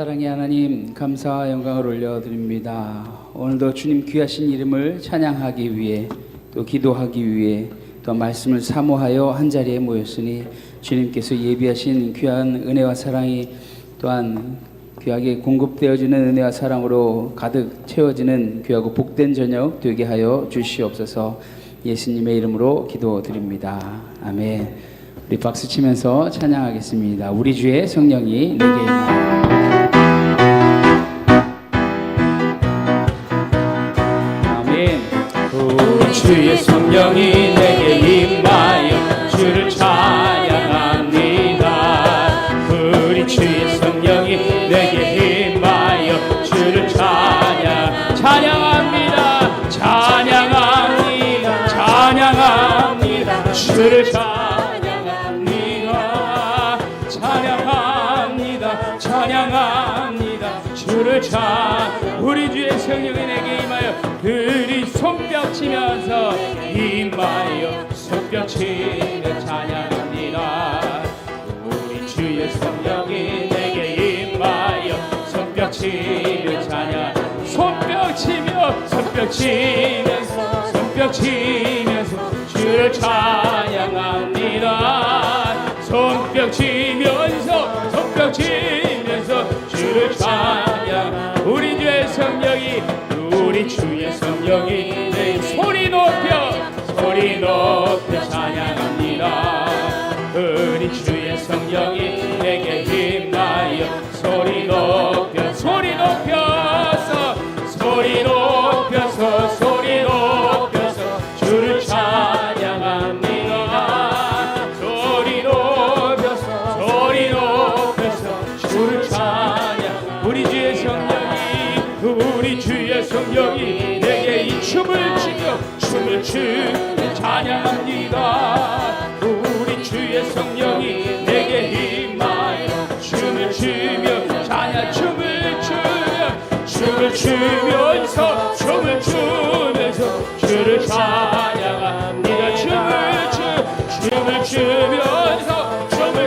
사랑의 하나님, 감사와 영광을 올려드립니다. 오늘도 주님 귀하신 이름을 찬양하기 위해, 또 기도하기 위해, 또 말씀을 사모하여 한자리에 모였으니 주님께서 예비하신 귀한 은혜와 사랑이 또한 귀하게 공급되어지는 은혜와 사랑으로 가득 채워지는 귀하고 복된 저녁 되게 하여 주시옵소서. 예수님의 이름으로 기도드립니다. 아멘. 우리 박수 치면서 찬양하겠습니다. 우리 주의 성령이 내게 임하여. 아멘. 우리 주의 성령이 내게 임하여 주를 찬양합니다. 우리 주의 성령이 내게 임하여 주를 찬양합니다. 찬양합니다. 찬양합니다. 주를 찬양합니다. 주를 우리 주의 성령이 내게 임하여 그리 손뼉 치면서 임하여 손뼉 치며 찬양합니다. 우리 주의 성령이 내게 임하여 손뼉 치며 찬양 손뼉 치면서 주를 찬양합니다. 손뼉 치면서 주를 찬양. 우리 주의 성령이 내 소리 높여 찬양합니다. 우리 주의 성령이 내게 임하여 소리 높여서 주를 찬양합니다. 소리 높여서 주를 찬양. 우리 주의 성령이 내게 이 춤을 추며 찬양합니다. 우리 주의 성령이 내게 임하여 춤을 추며 주를 찬양합니다. 춤을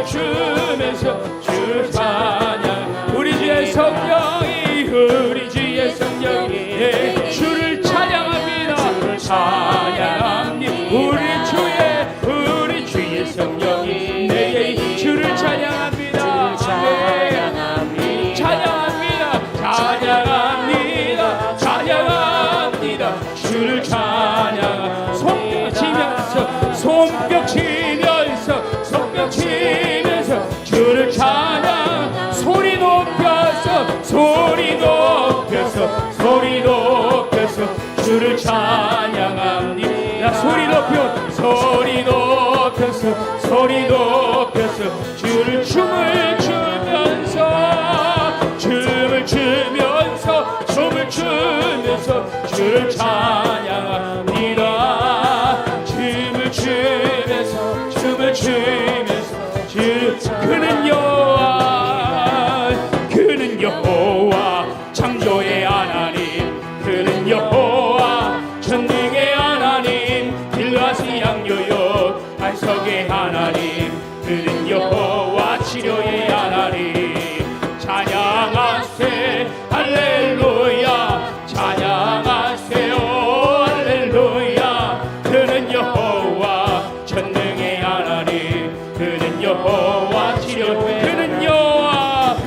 추면서 주를 찬양. 우리 주의 성령이 주를 찬양합니다. 우리 주의 성령이 내게 주를 찬양합니다. 찬양합니다. 주를 찬양. 손뼉 치면서 주를 찬양. 소리 높여서 주를 찬양합니다. 소리 높여서 주를 춤을 추면서 주를 찬양합니다. 춤을 추면서 그는 여호와 창조의 하나님, 그는 여호와 전능의 하나님, 길가시 양요요 반석의 하나님, 그는 여호와 치료의 하나님. 찬양하세 할렐루야, 찬양하세요 할렐루야. 그는 여호와 전능의 하나님, 그는 여호와 치료, 그는 여호와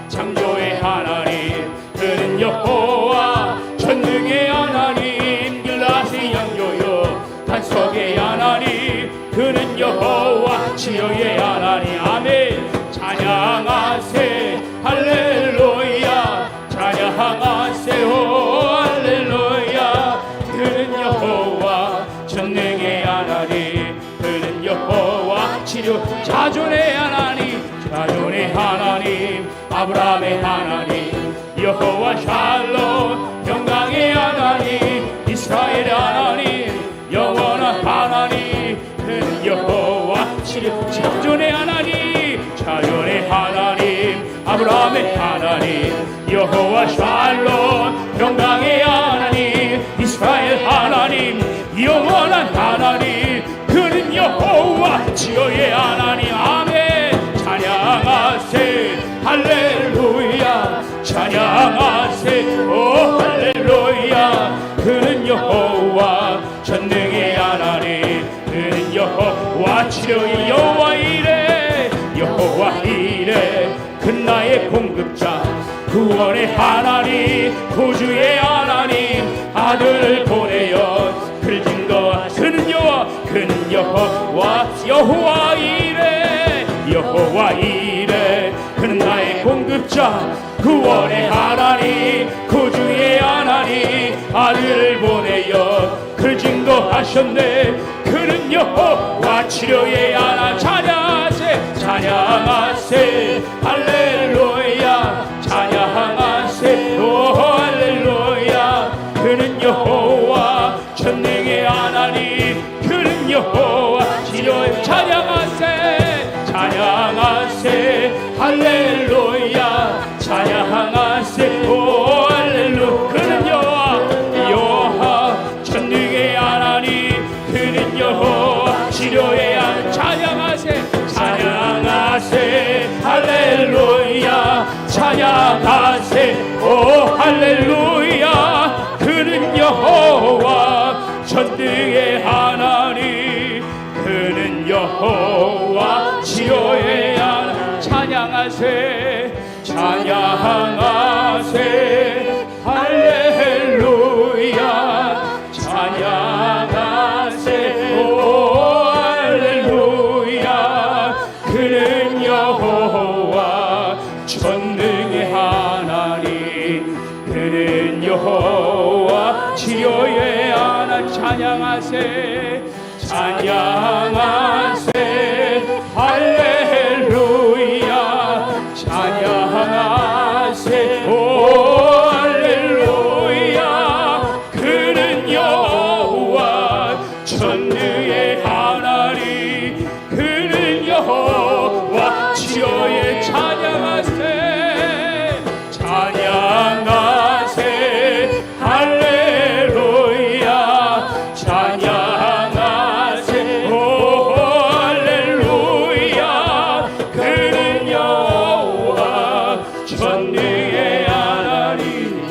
창조의 하나님, 그는 여호와 전능의 하나님, 길라시 양요요 반석의 하나님, 그는 여호와 치료의 하나님. 아멘. 찬양하세 할렐루야, 찬양하세요 할렐루야. 그는 여호와 전능의 하나님, 그는 여호와 치료 자존의 하나님, 아브라함의 하나님, 여호와 샬롬 평강의 하나님, 이스라엘의 하나님, 영원한 하나님, 그는 여호와 치료 자존의 하나님, 아브라함의 하나님, 여호와 샬롬 평강의 하나님, 이스라엘 하나님, 영원한 하나님, 그는 여호와 치료의 하나님. 아멘. 찬양하세 찬양하세. 오 할렐루야. 그는 여호와 전능의 하나님. 그는 여호와 치료의 여호와 이래. 여호와 이래. 그 나의 공급자 구원의 하나님 구주의 하나님 아들을 보내어 그를 증거하. 그는 여호와. 그는 여호와. 여호와 이래. 여호와 이래. 그는 나의 공급자 구원의 하나님 구주의 하나님 아들을 보내어 그를 증거하셨네. 그는 여호와 치료의 하나. 찬양하세. 찬양하세. 할렐루야. 찬양하세. 오 할렐루야. 그는 여호와 전능의 하나님. 그는 여호와 치료의. 찬양하세. 찬양하세. 할렐루야. 찬양하세. 오 할렐루야. 그는 여호와 전능의 하나님. 그는 여호와 치료의 하나님. 찬양하세. 찬양하세. 할렐루야. 찬양하세. 오 할렐루야. 그는 여호와 전능의 하나님. 그는 여호와 치료의 하나님. 찬양하세. 찬양하세. 할렐루야. 찬양하세. 오 할렐루야. 그는 여호와 전능의 하나님. 그는 여호와 치료의 하나님. 찬양하세. 찬양하세. 할렐루야. 찬양하세. 오 할렐루야. 그는 여호와 전능의 하나님. 그는 여호와 치료의. 찬양하세. 찬양하세. 할렐루야. 찬양하세. 오 할렐루야. 그는 여호와 전능의 하나님.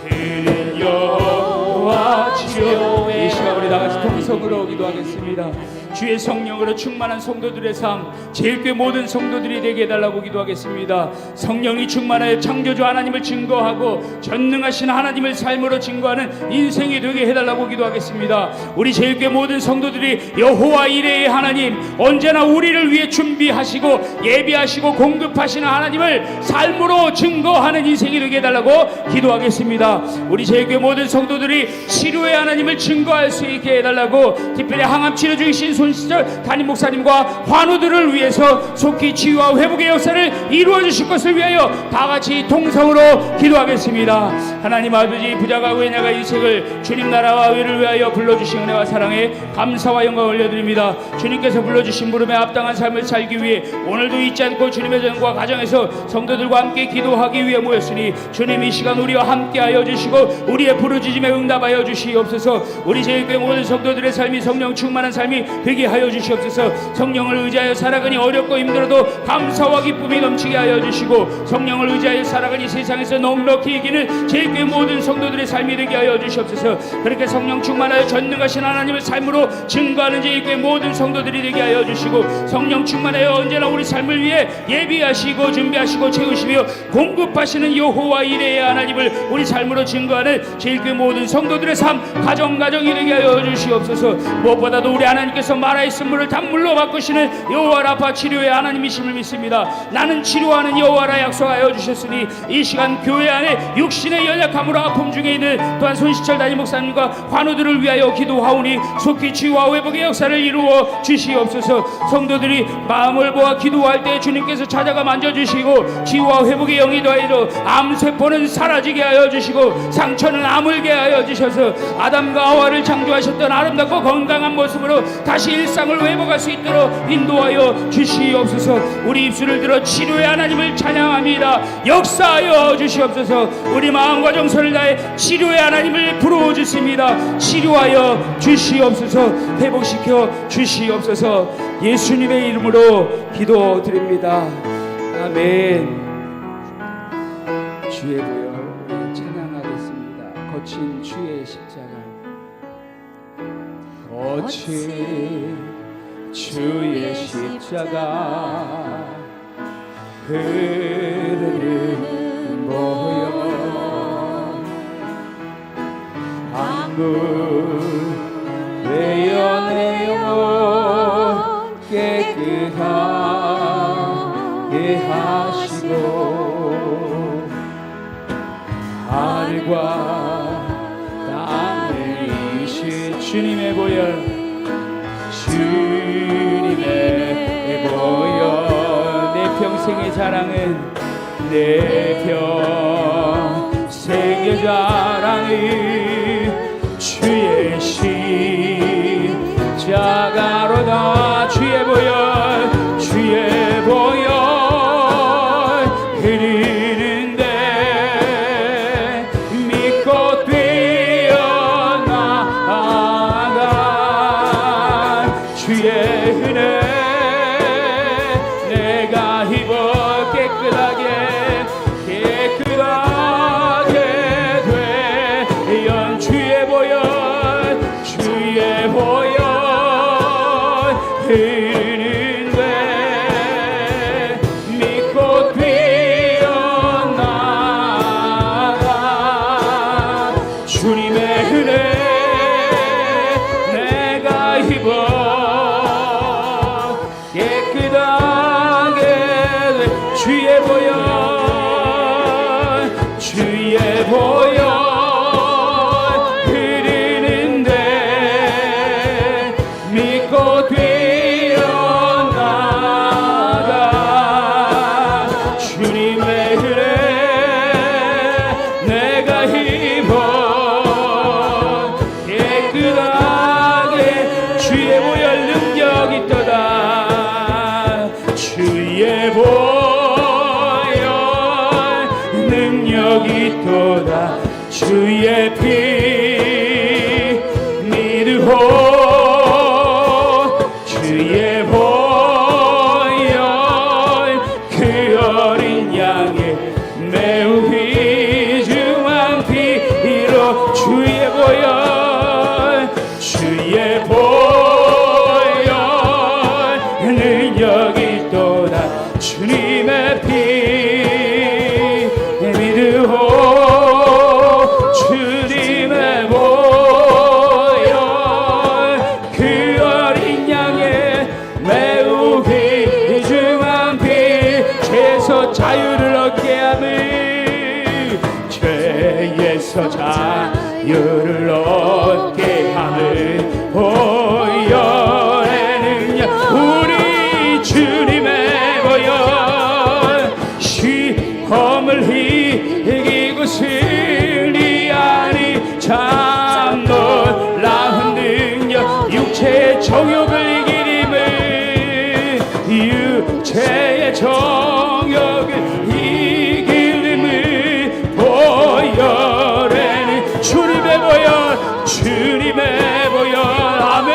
그는 여호와 치료의. 이 시간 우리 다같이 통성으로 기도하겠습니다. 주의 성령으로 충만한 성도들의 삶, 제일교회 모든 성도들이 되게 해달라고 기도하겠습니다. 성령이 충만하여 창조주 하나님을 증거하고 전능하신 하나님을 삶으로 증거하는 인생이 되게 해달라고 기도하겠습니다. 우리 제일교회 모든 성도들이 여호와 이레의 하나님, 언제나 우리를 위해 준비하시고 예비하시고 공급하시는 하나님을 삶으로 증거하는 인생이 되게 해달라고 기도하겠습니다. 우리 제일교회 모든 성도들이 치료의 하나님을 증거할 수 있게 해달라고, 특별히 항암 치료 중이신 손시절 담임 목사님과 환우들을 위해서 속히 치유와 회복의 역사를 이루어 주실 것을 위하여 다 같이 통성으로 기도하겠습니다. 하나님 아버지, 부자가고 은혜가 인생을 주님 나라와 의를 위하여 불러주신 은혜와 사랑에 감사와 영광을 올려드립니다. 주님께서 불러주신 부름에 합당한 삶을 살기 위해 오늘도 잊지 않고 주님의 전과 가정에서 성도들과 함께 기도하기 위해 모였으니 주님 이 시간 우리와 함께하여 주시고 우리의 부르짖음에 응답하여 주시옵소서. 우리 제일교회 모든 성도들의 삶이 성령 충만한 삶이 되게 하여 주시옵소서. 성령을 의지하여 살아가니 어렵고 힘들어도 감사와 기쁨이 넘치게 하여 주시고, 성령을 의지하여 살아가니 세상에서 넉넉히 이기는 제일교회 모든 성도들의 삶이 되게 하여 주시옵소서. 그렇게 성령 충만하여 전능하신 하나님을 삶으로 증거하는 제일교회 모든 성도들이 되게 하여 주시고, 성령 충만하여 언제나 우리 삶을 위해 예비하시고 준비하시고 채우시며 공급하시는 여호와 이레의 하나님을 우리 삶으로 증거하는 제일교회 모든 성도들의 삶, 가정이 되게 하여 주시옵소서. 무엇보다도 우리 하나님께서 마라의 쓴물을 단물로 바꾸시는 여호와 라파 치료의 하나님이심을 믿습니다. 나는 치료하는 여호와라 약속하여 주셨으니 이 시간 교회 안에 육신의 연약함으로 아픔 중에 있는 또한 손시철 담임 목사님과 환우들을 위하여 기도하오니 속히 치유와 회복의 역사를 이루어 주시옵소서. 성도들이 마음을 모아 기도할 때 주님께서 찾아가 만져주시고 치유와 회복의 영이 더하여 암세포는 사라지게 하여 주시고 상처는 아물게 하여 주셔서 아담과 하와를 창조하셨던 아름답고 건강한 모습으로 다시 일상을 회복할 수 있도록 인도하여 주시옵소서. 우리 입술을 들어 치료의 하나님을 찬양합니다. 역사하여 주시옵소서. 우리 마음과 정성을 다해 치료의 하나님을 부르짖습니다. 치료하여 주시옵소서. 회복시켜 주시옵소서. 예수님의 이름으로 기도드립니다. 아멘. 주의 보혈 우리 찬양하겠습니다. 거친 주의 십자가, 거친 주의 십자가, 흐르는 보혈, 방문 되어 내 영혼 깨끗하게 하시고, 하늘과 땅을 이으신 주님의 보혈, 주님의 보혈, 내 평생의 자랑은, 내 평생의 자랑은 주의 십자가로다. 주의 보혈, 주의 보혈 흐르는데 믿고 뛰어나가. 주의 은혜 내가 입어 깨끗하게 되연 주의 보혈, 주의 보혈 흐르는데 믿고 뛰어나가. 주님의 은혜 내가 입어 깨끗하게 주의 보혈, 주의 보혈 주의 피 믿으오. 주의 보혈 그 어린 양의 매우 귀중한 피로. 주의 보혈, 주의 보혈 능력이 있도다. 주님의 피 믿으오. 주님의 보혈 그 어린 양의 매우 귀중한 피, 죄에서 자유를 얻게 함을, 죄에서 자유를 얻게 함을. 보혈의 능력 우리 주님의 보혈, 시험을 이기고 승리하니 참 놀라운 능력. 육체의 정욕을 이기림을, 육체의 정욕을 이기림을. 보혈에는 주님의 보혈, 주님의 보혈. 아멘.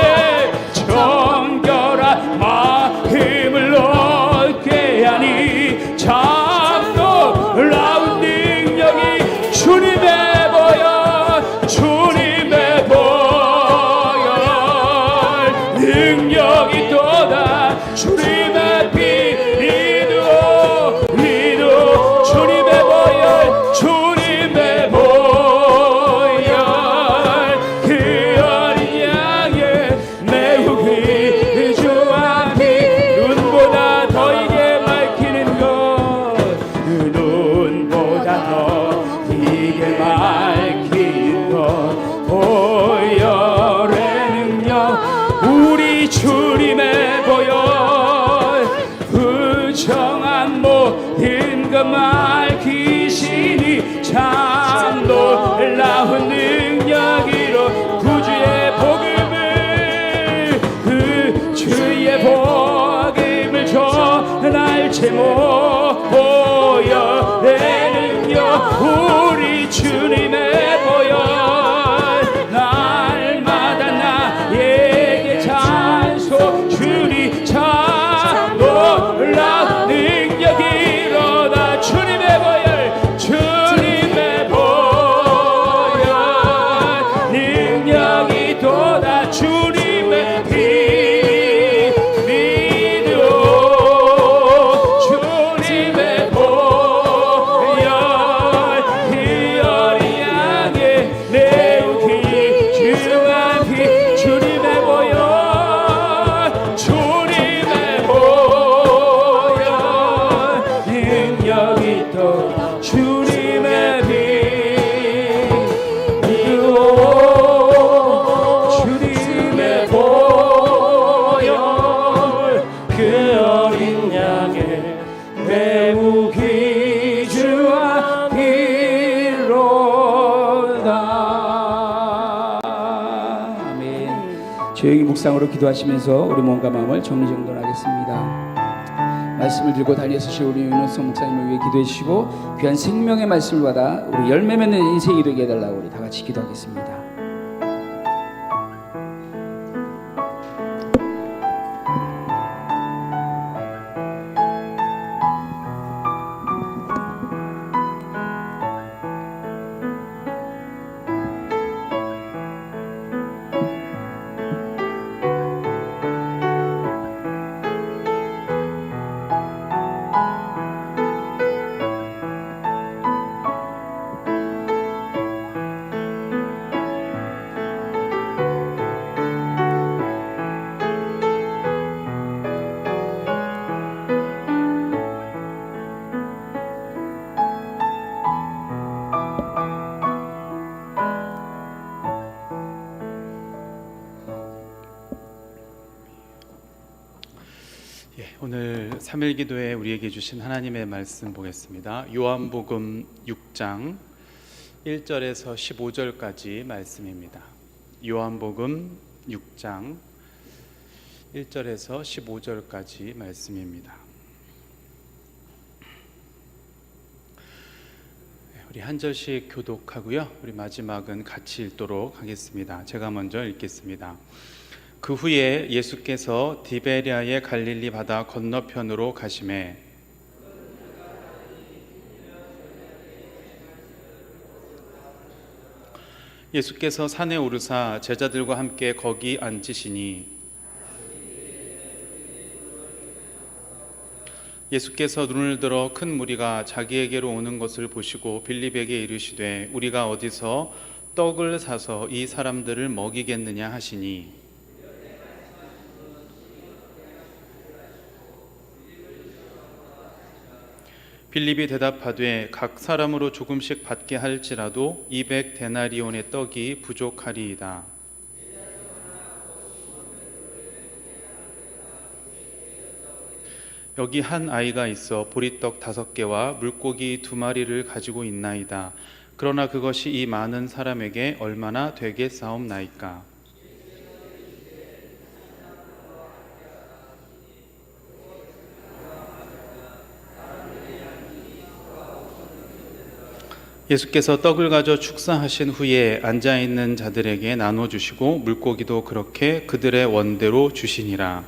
정결한 마음을 얻게 하니 참 놀라운 능력이 주님의 보혈, 주님의 보혈 능력이 또다. 주님의 피 조용히 묵상으로 기도하시면서 우리 몸과 마음을 정리정돈하겠습니다. 말씀을 들고 다니엘 쓰실 우리 윤호성 목사님을 위해 기도해 주시고 귀한 생명의 말씀을 받아 우리 열매 맺는 인생이 되게 해달라고 우리 다 같이 기도하겠습니다. 오늘 3일 기도에 우리에게 주신 하나님의 말씀 보겠습니다. 요한복음 6장 1절에서 15절까지 말씀입니다. 요한복음 6장 1절에서 15절까지 말씀입니다. 우리 한 절씩 교독하고요. 우리 마지막은 같이 읽도록 하겠습니다. 제가 먼저 읽겠습니다. 그 후에 예수께서 디베랴의 갈릴리 바다 건너편으로 가시매 예수께서 산에 오르사 제자들과 함께 거기 앉으시니 예수께서 눈을 들어 큰 무리가 자기에게로 오는 것을 보시고 빌립에게 이르시되 우리가 어디서 떡을 사서 이 사람들을 먹이겠느냐 하시니 빌립이 대답하되 각 사람으로 조금씩 받게 할지라도 200데나리온의 떡이 부족하리이다. 여기 한 아이가 있어 보리떡 5개와 물고기 2마리를 가지고 있나이다. 그러나 그것이 이 많은 사람에게 얼마나 되겠사옵나이까. 예수께서 떡을 가져 축사하신 후에 앉아있는 자들에게 나눠주시고 물고기도 그렇게 그들의 원대로 주시니라.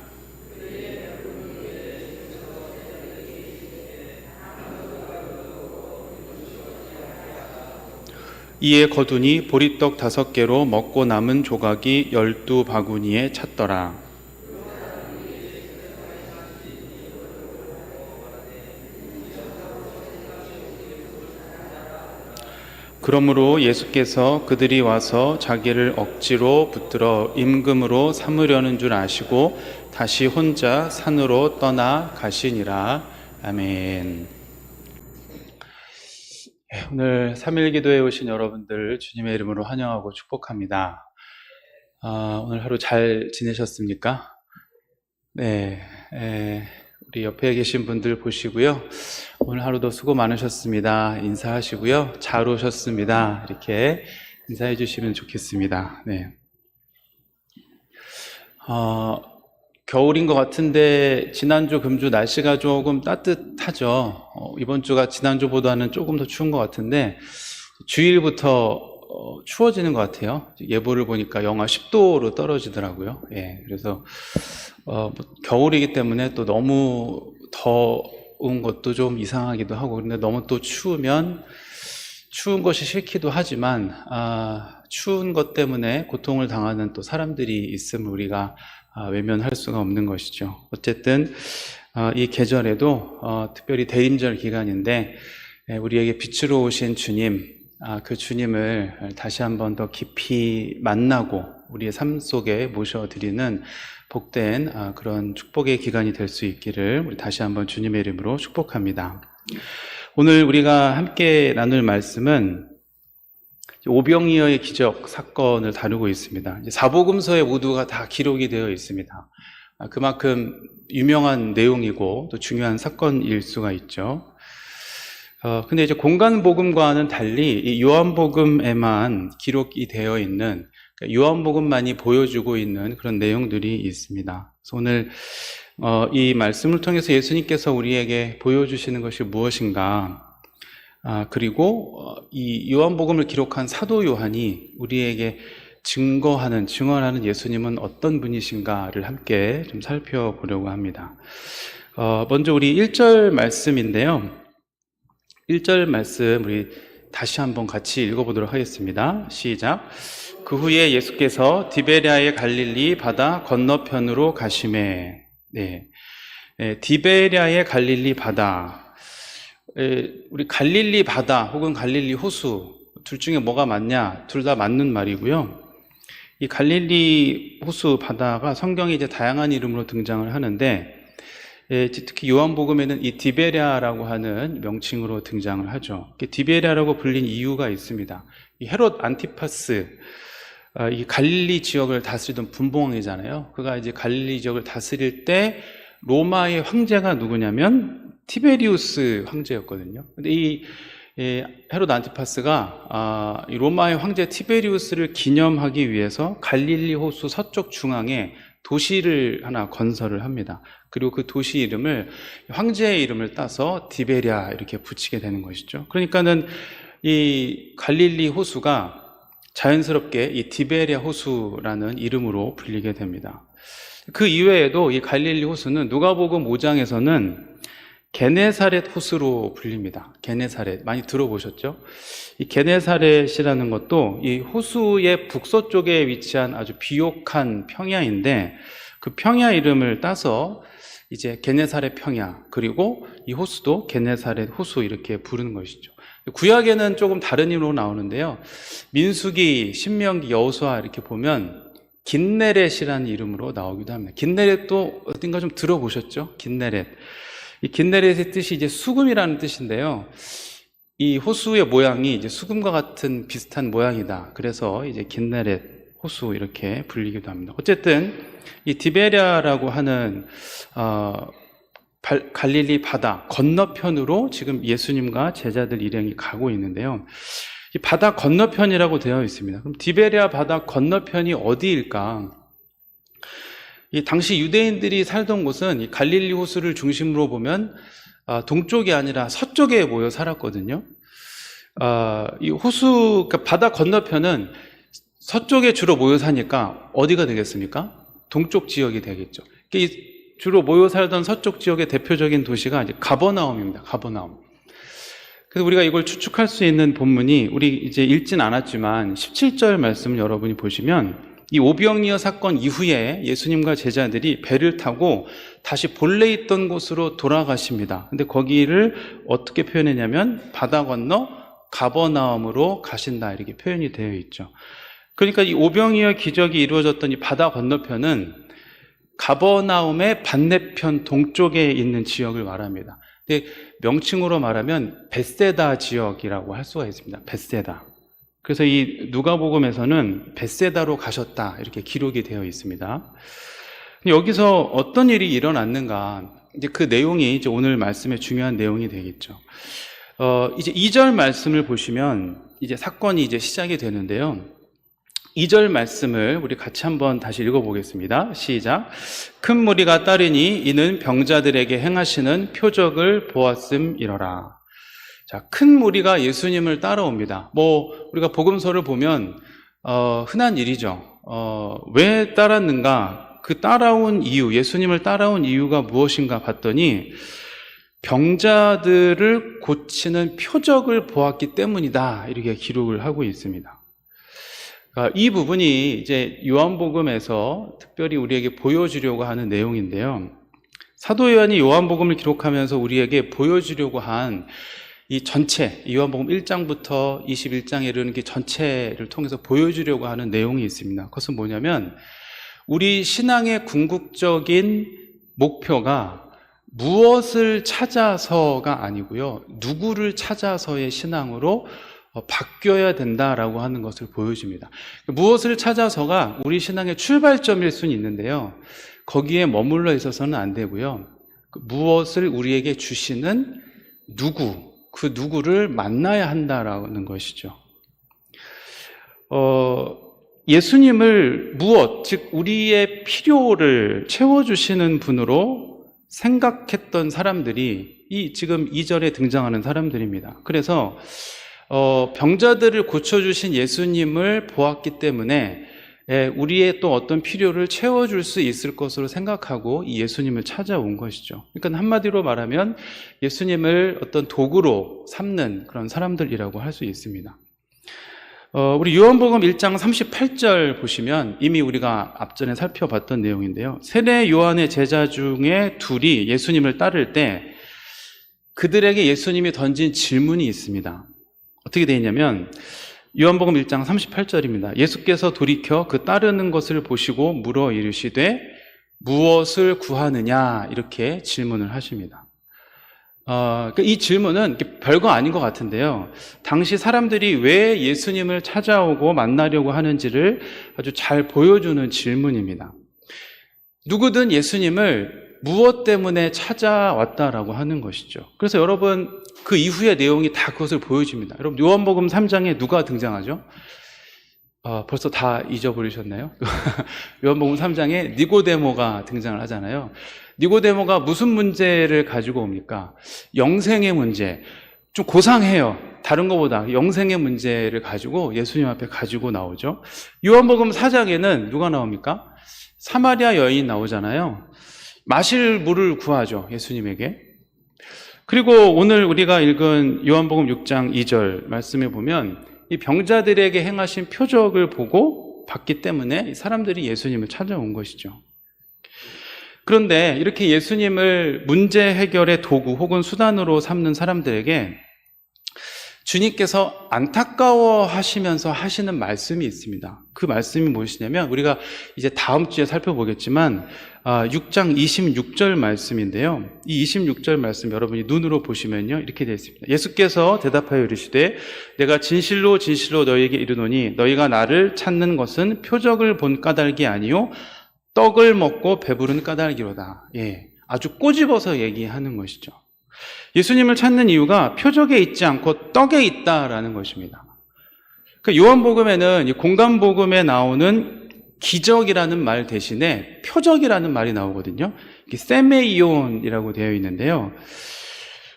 이에 거두니 보리떡 5개로 먹고 남은 조각이 12바구니에 찼더라. 그러므로 예수께서 그들이 와서 자기를 억지로 붙들어 임금으로 삼으려는 줄 아시고 다시 혼자 산으로 떠나 가시니라. 아멘. 오늘 3일 기도에 오신 여러분들 주님의 이름으로 환영하고 축복합니다. 오늘 하루 잘 지내셨습니까? 네, 우리 옆에 계신 분들 보시고요. 오늘 하루도 수고 많으셨습니다. 인사하시고요. 잘 오셨습니다. 이렇게 인사해 주시면 좋겠습니다. 네. 겨울인 것 같은데 지난주 금주 날씨가 조금 따뜻하죠. 이번 주가 지난주보다는 조금 더 추운 것 같은데 주일부터 추워지는 것 같아요. 예보를 보니까 영하 10도로 떨어지더라고요. 예, 그래서 겨울이기 때문에 또 너무 더운 것도 좀 이상하기도 하고, 근데 너무 또 추우면 추운 것이 싫기도 하지만 추운 것 때문에 고통을 당하는 또 사람들이 있음을 우리가 외면할 수가 없는 것이죠. 어쨌든 이 계절에도 특별히 대림절 기간인데 우리에게 빛으로 오신 주님, 그 주님을 다시 한번 더 깊이 만나고 우리의 삶 속에 모셔드리는 복된 그런 축복의 기간이 될 수 있기를 우리 다시 한번 주님의 이름으로 축복합니다. 오늘 우리가 함께 나눌 말씀은 오병이어의 기적 사건을 다루고 있습니다. 사복음서에 모두가 다 기록이 되어 있습니다. 그만큼 유명한 내용이고 또 중요한 사건일 수가 있죠. 근데 이제 공간복음과는 달리 이 요한복음에만 기록이 되어 있는 요한복음만이 보여주고 있는 그런 내용들이 있습니다. 그래서 오늘 이 말씀을 통해서 예수님께서 우리에게 보여주시는 것이 무엇인가, 그리고 이 요한복음을 기록한 사도 요한이 우리에게 증언하는 예수님은 어떤 분이신가를 함께 좀 살펴보려고 합니다. 먼저 우리 1절 말씀인데요. 1절 말씀 우리 다시 한번 같이 읽어보도록 하겠습니다. 시작. 그 후에 예수께서 디베랴의 갈릴리 바다 건너편으로 가시매. 디베랴의 갈릴리 바다. 우리 갈릴리 바다 혹은 갈릴리 호수 둘 중에 뭐가 맞냐? 둘 다 맞는 말이고요. 이 갈릴리 호수 바다가 성경에 이제 다양한 이름으로 등장을 하는데, 특히 요한복음에는 이 디베랴라고 하는 명칭으로 등장을 하죠. 디베랴라고 불린 이유가 있습니다. 이 헤롯 안티파스, 이 갈릴리 지역을 다스리던 분봉왕이잖아요. 그가 이제 갈릴리 지역을 다스릴 때 로마의 황제가 누구냐면 티베리우스 황제였거든요. 근데 이 헤롯 안티파스가 이 로마의 황제 티베리우스를 기념하기 위해서 갈릴리 호수 서쪽 중앙에 도시를 하나 건설을 합니다. 그리고 그 도시 이름을 황제의 이름을 따서 디베랴 이렇게 붙이게 되는 것이죠. 그러니까는 이 갈릴리 호수가 자연스럽게 이 디베랴 호수라는 이름으로 불리게 됩니다. 그 이외에도 이 갈릴리 호수는 누가복음 5장에서는 게네사렛 호수로 불립니다. 게네사렛 많이 들어보셨죠? 이 게네사렛이라는 것도 이 호수의 북서쪽에 위치한 아주 비옥한 평야인데, 그 평야 이름을 따서 이제 게네사렛 평야, 그리고 이 호수도 게네사렛 호수 이렇게 부르는 것이죠. 구약에는 조금 다른 이름으로 나오는데요. 민수기, 신명기, 여호수아 이렇게 보면 긴네렛이라는 이름으로 나오기도 합니다. 긴네렛도 어딘가 좀 들어보셨죠? 긴네렛. 이 긴네렛의 뜻이 이제 수금이라는 뜻인데요. 이 호수의 모양이 이제 수금과 같은 비슷한 모양이다. 그래서 이제 긴네렛 호수 이렇게 불리기도 합니다. 어쨌든 이 디베랴라고 하는 갈릴리 바다 건너편으로 지금 예수님과 제자들 일행이 가고 있는데요. 이 바다 건너편이라고 되어 있습니다. 그럼 디베랴 바다 건너편이 어디일까? 이 당시 유대인들이 살던 곳은 이 갈릴리 호수를 중심으로 보면 동쪽이 아니라 서쪽에 모여 살았거든요. 이 호수, 그러니까 바다 건너편은 서쪽에 주로 모여 사니까 어디가 되겠습니까? 동쪽 지역이 되겠죠. 주로 모여 살던 서쪽 지역의 대표적인 도시가 이제 가버나움입니다. 가버나움. 그래서 우리가 이걸 추측할 수 있는 본문이, 우리 이제 읽진 않았지만 17절 말씀을 여러분이 보시면, 이 오병이어 사건 이후에 예수님과 제자들이 배를 타고 다시 본래 있던 곳으로 돌아가십니다. 근데 거기를 어떻게 표현했냐면 바다 건너 가버나움으로 가신다 이렇게 표현이 되어 있죠. 그러니까 이 오병이어 기적이 이루어졌던 이 바다 건너편은 가버나움의 반대편 동쪽에 있는 지역을 말합니다. 근데 명칭으로 말하면 벳세다 지역이라고 할 수가 있습니다. 벳세다. 그래서 이 누가복음에서는 벳세다로 가셨다 이렇게 기록이 되어 있습니다. 여기서 어떤 일이 일어났는가, 이제 그 내용이 이제 오늘 말씀의 중요한 내용이 되겠죠. 이제 2절 말씀을 보시면 이제 사건이 이제 시작이 되는데요. 2절 말씀을 우리 같이 한번 다시 읽어보겠습니다. 시작. 큰 무리가 따르니 이는 병자들에게 행하시는 표적을 보았음이러라. 자, 큰 무리가 예수님을 따라옵니다. 우리가 복음서를 보면 흔한 일이죠. 왜 따랐는가? 그 따라온 이유, 예수님을 따라온 이유가 무엇인가 봤더니 병자들을 고치는 표적을 보았기 때문이다 이렇게 기록을 하고 있습니다. 이 부분이 이제 요한복음에서 특별히 우리에게 보여주려고 하는 내용인데요. 사도 요한이 요한복음을 기록하면서 우리에게 보여주려고 한 이 전체, 요한복음 1장부터 21장에 이르는 게 전체를 통해서 보여주려고 하는 내용이 있습니다. 그것은 뭐냐면 우리 신앙의 궁극적인 목표가 무엇을 찾아서가 아니고요, 누구를 찾아서의 신앙으로 바뀌어야 된다라고 하는 것을 보여줍니다. 무엇을 찾아서가 우리 신앙의 출발점일 수는 있는데요, 거기에 머물러 있어서는 안 되고요, 무엇을 우리에게 주시는 누구, 그 누구를 만나야 한다라는 것이죠. 예수님을 무엇, 즉 우리의 필요를 채워주시는 분으로 생각했던 사람들이 지금 2절에 등장하는 사람들입니다. 그래서 병자들을 고쳐주신 예수님을 보았기 때문에 우리의 또 어떤 필요를 채워줄 수 있을 것으로 생각하고 이 예수님을 찾아온 것이죠. 그러니까 한마디로 말하면 예수님을 어떤 도구로 삼는 그런 사람들이라고 할 수 있습니다. 우리 요한복음 1장 38절 보시면 이미 우리가 앞전에 살펴봤던 내용인데요. 세례 요한의 제자 중에 둘이 예수님을 따를 때 그들에게 예수님이 던진 질문이 있습니다. 어떻게 되어 있냐면 요한복음 1장 38절입니다. 예수께서 돌이켜 그 따르는 것을 보시고 물어 이르시되 무엇을 구하느냐 이렇게 질문을 하십니다. 이 질문은 별거 아닌 것 같은데요. 당시 사람들이 왜 예수님을 찾아오고 만나려고 하는지를 아주 잘 보여주는 질문입니다. 누구든 예수님을 무엇 때문에 찾아왔다라고 하는 것이죠. 그래서 여러분 그 이후의 내용이 다 그것을 보여줍니다. 여러분 요한복음 3장에 누가 등장하죠? 벌써 다 잊어버리셨나요? 요한복음 3장에 니고데모가 등장을 하잖아요. 니고데모가 무슨 문제를 가지고 옵니까? 영생의 문제. 좀 고상해요. 다른 것보다 영생의 문제를 가지고 예수님 앞에 가지고 나오죠. 요한복음 4장에는 누가 나옵니까? 사마리아 여인 나오잖아요. 마실 물을 구하죠, 예수님에게. 그리고 오늘 우리가 읽은 요한복음 6장 2절 말씀에 보면 이 병자들에게 행하신 표적을 보고 봤기 때문에 사람들이 예수님을 찾아온 것이죠. 그런데 이렇게 예수님을 문제 해결의 도구 혹은 수단으로 삼는 사람들에게 주님께서 안타까워 하시면서 하시는 말씀이 있습니다. 그 말씀이 무엇이냐면 우리가 이제 다음 주에 살펴보겠지만 6장 26절 말씀인데요. 이 26절 말씀 여러분이 눈으로 보시면요 이렇게 되어 있습니다. 예수께서 대답하여 이르시되 내가 진실로 진실로 너희에게 이르노니 너희가 나를 찾는 것은 표적을 본 까닭이 아니요 떡을 먹고 배부른 까닭이로다. 아주 꼬집어서 얘기하는 것이죠. 예수님을 찾는 이유가 표적에 있지 않고 떡에 있다라는 것입니다. 그러니까 요한복음에는 공간복음에 나오는 기적이라는 말 대신에 표적이라는 말이 나오거든요. 이게 세메이온이라고 되어 있는데요.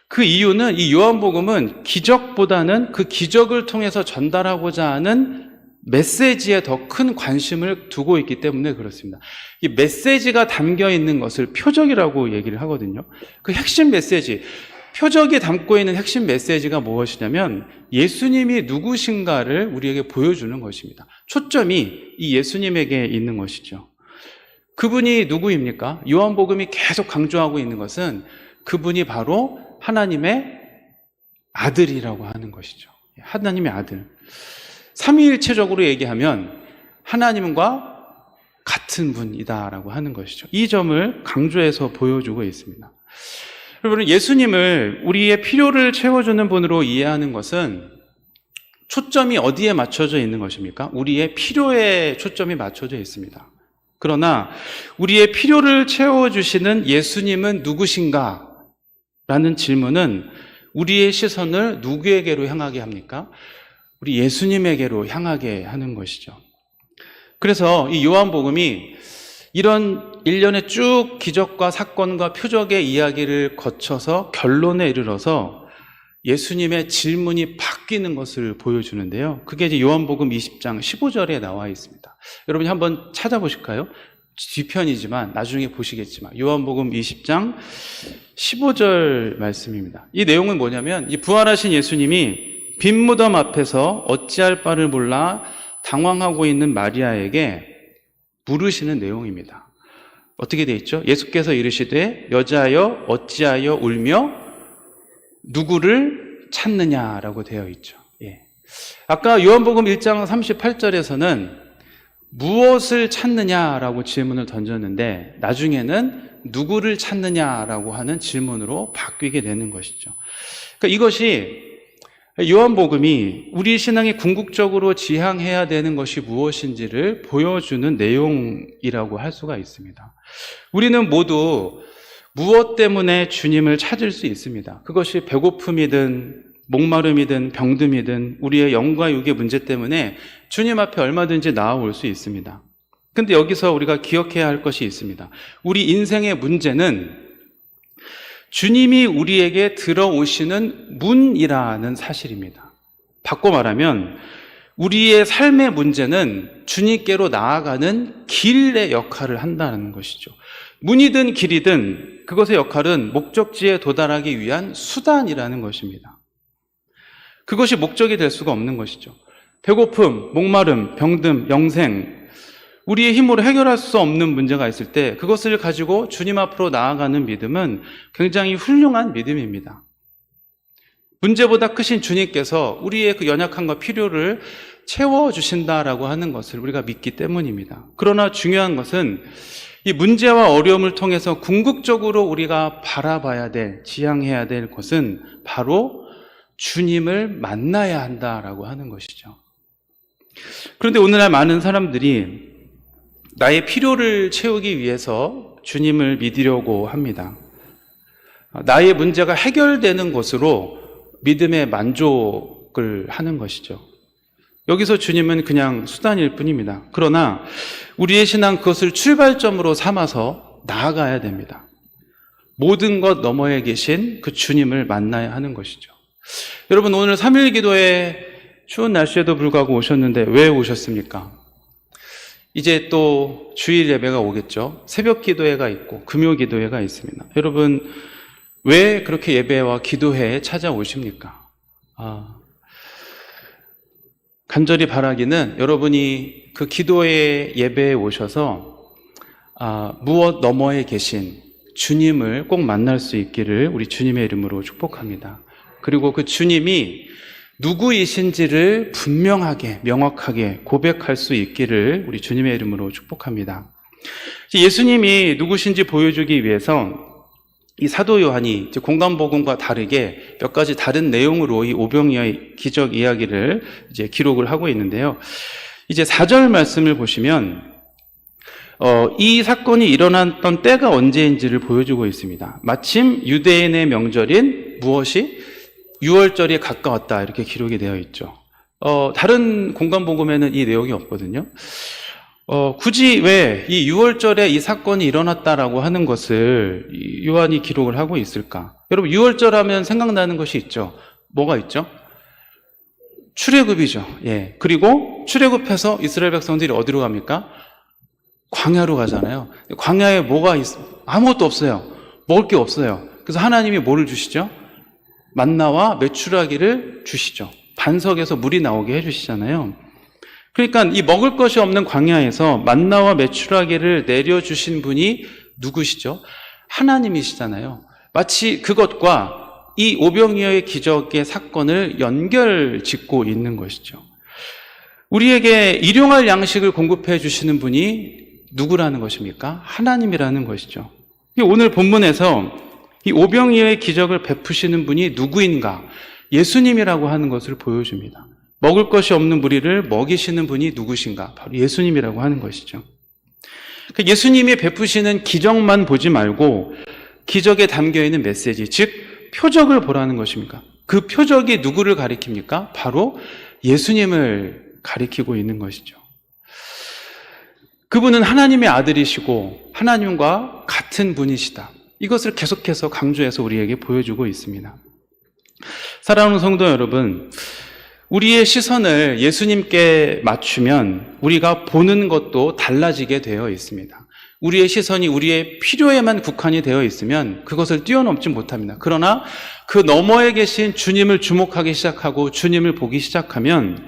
그 이유는 이 요한복음은 기적보다는 그 기적을 통해서 전달하고자 하는 메시지에 더 큰 관심을 두고 있기 때문에 그렇습니다. 이 메시지가 담겨 있는 것을 표적이라고 얘기를 하거든요. 그 핵심 메시지, 표적이 담고 있는 핵심 메시지가 무엇이냐면 예수님이 누구신가를 우리에게 보여주는 것입니다. 초점이 이 예수님에게 있는 것이죠. 그분이 누구입니까? 요한복음이 계속 강조하고 있는 것은 그분이 바로 하나님의 아들이라고 하는 것이죠. 하나님의 아들. 삼위일체적으로 얘기하면 하나님과 같은 분이다라고 하는 것이죠. 이 점을 강조해서 보여주고 있습니다. 여러분, 예수님을 우리의 필요를 채워주는 분으로 이해하는 것은 초점이 어디에 맞춰져 있는 것입니까? 우리의 필요에 초점이 맞춰져 있습니다. 그러나 우리의 필요를 채워주시는 예수님은 누구신가? 라는 질문은 우리의 시선을 누구에게로 향하게 합니까? 우리 예수님에게로 향하게 하는 것이죠. 그래서 이 요한복음이 이런 일련의 쭉 기적과 사건과 표적의 이야기를 거쳐서 결론에 이르러서 예수님의 질문이 바뀌는 것을 보여주는데요. 그게 이제 요한복음 20장 15절에 나와 있습니다. 여러분이 한번 찾아보실까요? 뒤편이지만 나중에 보시겠지만 요한복음 20장 15절 말씀입니다. 이 내용은 뭐냐면 이 부활하신 예수님이 빈 무덤 앞에서 어찌할 바를 몰라 당황하고 있는 마리아에게 물으시는 내용입니다. 어떻게 되어 있죠? 예수께서 이르시되 여자여 어찌하여 울며 누구를 찾느냐라고 되어 있죠. 아까 요한복음 1장 38절에서는 무엇을 찾느냐라고 질문을 던졌는데 나중에는 누구를 찾느냐라고 하는 질문으로 바뀌게 되는 것이죠. 그러니까 이것이 요한복음이 우리 신앙이 궁극적으로 지향해야 되는 것이 무엇인지를 보여주는 내용이라고 할 수가 있습니다. 우리는 모두 무엇 때문에 주님을 찾을 수 있습니다. 그것이 배고픔이든 목마름이든 병듦이든 우리의 영과 육의 문제 때문에 주님 앞에 얼마든지 나아올 수 있습니다. 근데 여기서 우리가 기억해야 할 것이 있습니다. 우리 인생의 문제는 주님이 우리에게 들어오시는 문이라는 사실입니다. 바꿔 말하면 우리의 삶의 문제는 주님께로 나아가는 길의 역할을 한다는 것이죠. 문이든 길이든 그것의 역할은 목적지에 도달하기 위한 수단이라는 것입니다. 그것이 목적이 될 수가 없는 것이죠. 배고픔, 목마름, 병듦, 영생, 우리의 힘으로 해결할 수 없는 문제가 있을 때 그것을 가지고 주님 앞으로 나아가는 믿음은 굉장히 훌륭한 믿음입니다. 문제보다 크신 주님께서 우리의 그 연약함과 필요를 채워주신다라고 하는 것을 우리가 믿기 때문입니다. 그러나 중요한 것은 이 문제와 어려움을 통해서 궁극적으로 우리가 바라봐야 될, 지향해야 될 것은 바로 주님을 만나야 한다라고 하는 것이죠. 그런데 오늘날 많은 사람들이 나의 필요를 채우기 위해서 주님을 믿으려고 합니다. 나의 문제가 해결되는 것으로 믿음의 만족을 하는 것이죠. 여기서 주님은 그냥 수단일 뿐입니다. 그러나 우리의 신앙 그것을 출발점으로 삼아서 나아가야 됩니다. 모든 것 너머에 계신 그 주님을 만나야 하는 것이죠. 여러분, 오늘 3일 기도에 추운 날씨에도 불구하고 오셨는데 왜 오셨습니까? 이제 또 주일 예배가 오겠죠. 새벽 기도회가 있고 금요 기도회가 있습니다. 여러분, 왜 그렇게 예배와 기도회에 찾아오십니까? 간절히 바라기는 여러분이 그 기도회 예배에 오셔서 무엇 너머에 계신 주님을 꼭 만날 수 있기를 우리 주님의 이름으로 축복합니다. 그리고 그 주님이 누구이신지를 분명하게 명확하게 고백할 수 있기를 우리 주님의 이름으로 축복합니다. 예수님이 누구신지 보여주기 위해서 이 사도 요한이 공관복음과 다르게 몇 가지 다른 내용으로 이 오병이어의 기적 이야기를 이제 기록을 하고 있는데요. 이제 4절 말씀을 보시면 이 사건이 일어났던 때가 언제인지를 보여주고 있습니다. 마침 유대인의 명절인 무엇이 6월절이 가까웠다 이렇게 기록이 되어 있죠. 다른 공관복음에는 이 내용이 없거든요. 굳이 왜 이 6월절에 이 사건이 일어났다라고 하는 것을 요한이 기록을 하고 있을까? 여러분, 6월절 하면 생각나는 것이 있죠. 뭐가 있죠? 출애굽이죠. 예. 그리고 출애굽해서 이스라엘 백성들이 어디로 갑니까? 광야로 가잖아요. 광야에 뭐가 아무것도 없어요. 먹을 게 없어요. 그래서 하나님이 뭐를 주시죠? 만나와 메추라기를 주시죠. 반석에서 물이 나오게 해주시잖아요. 그러니까 이 먹을 것이 없는 광야에서 만나와 메추라기를 내려주신 분이 누구시죠? 하나님이시잖아요. 마치 그것과 이 오병이어의 기적의 사건을 연결짓고 있는 것이죠. 우리에게 일용할 양식을 공급해 주시는 분이 누구라는 것입니까? 하나님이라는 것이죠. 오늘 본문에서 이 오병이어의 기적을 베푸시는 분이 누구인가? 예수님이라고 하는 것을 보여줍니다. 먹을 것이 없는 무리를 먹이시는 분이 누구신가? 바로 예수님이라고 하는 것이죠. 예수님이 베푸시는 기적만 보지 말고 기적에 담겨있는 메시지, 즉 표적을 보라는 것입니까? 그 표적이 누구를 가리킵니까? 바로 예수님을 가리키고 있는 것이죠. 그분은 하나님의 아들이시고 하나님과 같은 분이시다. 이것을 계속해서 강조해서 우리에게 보여주고 있습니다. 사랑하는 성도 여러분, 우리의 시선을 예수님께 맞추면 우리가 보는 것도 달라지게 되어 있습니다. 우리의 시선이 우리의 필요에만 국한이 되어 있으면 그것을 뛰어넘지 못합니다. 그러나 그 너머에 계신 주님을 주목하기 시작하고 주님을 보기 시작하면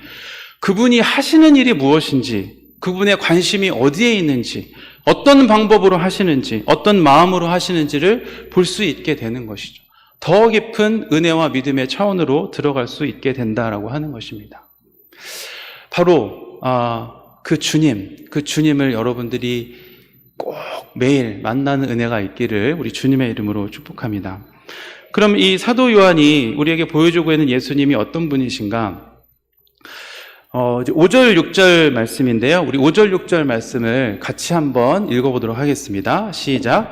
그분이 하시는 일이 무엇인지, 그분의 관심이 어디에 있는지, 어떤 방법으로 하시는지, 어떤 마음으로 하시는지를 볼 수 있게 되는 것이죠. 더 깊은 은혜와 믿음의 차원으로 들어갈 수 있게 된다라고 하는 것입니다. 바로 그 주님을 여러분들이 꼭 매일 만나는 은혜가 있기를 우리 주님의 이름으로 축복합니다. 그럼 이 사도 요한이 우리에게 보여주고 있는 예수님이 어떤 분이신가? 이제 5절, 6절 말씀인데요. 우리 5절, 6절 말씀을 같이 한번 읽어보도록 하겠습니다. 시작.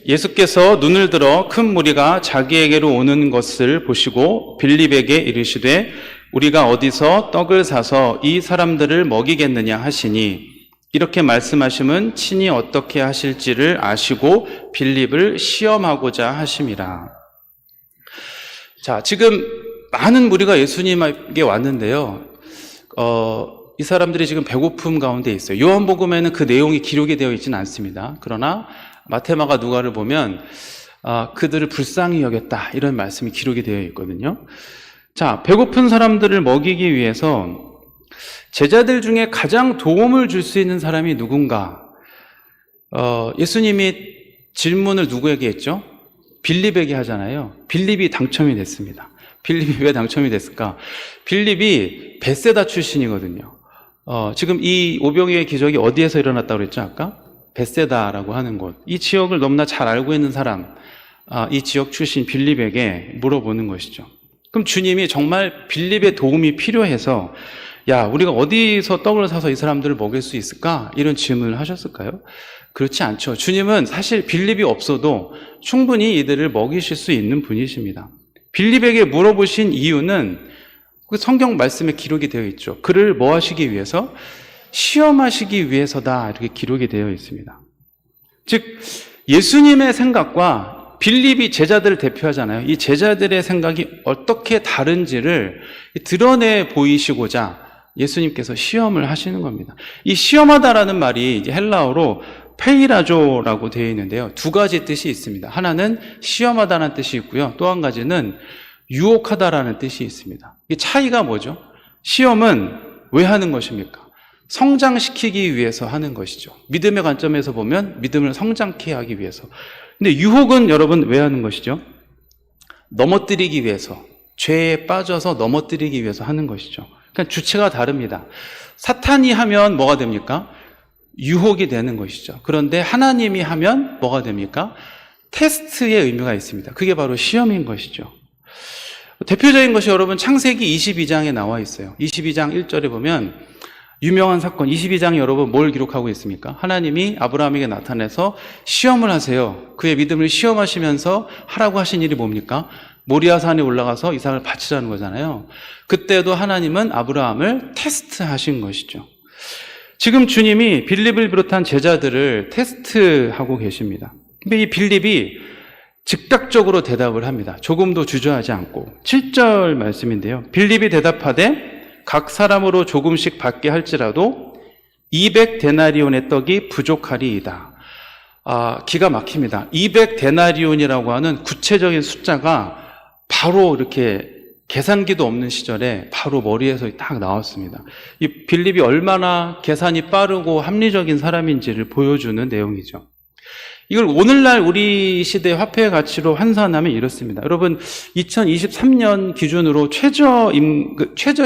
예수께서 눈을 들어 큰 무리가 자기에게로 오는 것을 보시고 빌립에게 이르시되 우리가 어디서 떡을 사서 이 사람들을 먹이겠느냐 하시니 이렇게 말씀하심은 친히 어떻게 하실지를 아시고 빌립을 시험하고자 하심이라. 자, 지금 많은 무리가 예수님에게 왔는데요. 이 사람들이 지금 배고픔 가운데 있어요. 요한복음에는 그 내용이 기록이 되어 있지는 않습니다. 그러나 마태, 마가, 누가를 보면 그들을 불쌍히 여겼다 이런 말씀이 기록이 되어 있거든요. 자, 배고픈 사람들을 먹이기 위해서 제자들 중에 가장 도움을 줄 수 있는 사람이 누군가? 예수님이 질문을 누구에게 했죠? 빌립에게 하잖아요. 빌립이 당첨이 됐습니다. 빌립이 왜 당첨이 됐을까? 빌립이 벳세다 출신이거든요. 지금 이 오병이어의 기적이 어디에서 일어났다고 그랬죠, 아까? 벳세다라고 하는 곳. 이 지역을 너무나 잘 알고 있는 사람, 이 지역 출신 빌립에게 물어보는 것이죠. 그럼 주님이 정말 빌립의 도움이 필요해서 야, 우리가 어디서 떡을 사서 이 사람들을 먹일 수 있을까? 이런 질문을 하셨을까요? 그렇지 않죠. 주님은 사실 빌립이 없어도 충분히 이들을 먹이실 수 있는 분이십니다. 빌립에게 물어보신 이유는 성경 말씀에 기록이 되어 있죠. 그를 뭐 하시기 위해서? 시험하시기 위해서다 이렇게 기록이 되어 있습니다. 즉 예수님의 생각과 빌립이 제자들을 대표하잖아요. 이 제자들의 생각이 어떻게 다른지를 드러내 보이시고자 예수님께서 시험을 하시는 겁니다. 이 시험하다라는 말이 이제 헬라어로 페이라조라고 되어 있는데요. 두 가지 뜻이 있습니다. 하나는 시험하다는 뜻이 있고요. 또 한 가지는 유혹하다라는 뜻이 있습니다. 이 차이가 뭐죠? 시험은 왜 하는 것입니까? 성장시키기 위해서 하는 것이죠. 믿음의 관점에서 보면 믿음을 성장케 하기 위해서. 근데 유혹은 여러분 왜 하는 것이죠? 넘어뜨리기 위해서, 죄에 빠져서 넘어뜨리기 위해서 하는 것이죠. 그러니까 주체가 다릅니다. 사탄이 하면 뭐가 됩니까? 유혹이 되는 것이죠. 그런데 하나님이 하면 뭐가 됩니까? 테스트의 의미가 있습니다. 그게 바로 시험인 것이죠. 대표적인 것이 여러분 창세기 22장에 나와 있어요. 22장 1절에 보면 유명한 사건, 22장에 여러분 뭘 기록하고 있습니까? 하나님이 아브라함에게 나타나서 시험을 하세요. 그의 믿음을 시험하시면서 하라고 하신 일이 뭡니까? 모리아산에 올라가서 이삭을 바치라는 거잖아요. 그때도 하나님은 아브라함을 테스트하신 것이죠. 지금 주님이 빌립을 비롯한 제자들을 테스트하고 계십니다. 근데 이 빌립이 즉각적으로 대답을 합니다. 조금도 주저하지 않고. 7절 말씀인데요. 빌립이 대답하되 각 사람으로 조금씩 받게 할지라도 200데나리온의 떡이 부족하리이다. 기가 막힙니다. 200데나리온이라고 하는 구체적인 숫자가 바로 이렇게 계산기도 없는 시절에 바로 머리에서 딱 나왔습니다. 이 빌립이 얼마나 계산이 빠르고 합리적인 사람인지를 보여주는 내용이죠. 이걸 오늘날 우리 시대 화폐 가치로 환산하면 이렇습니다. 여러분 2023년 기준으로 최저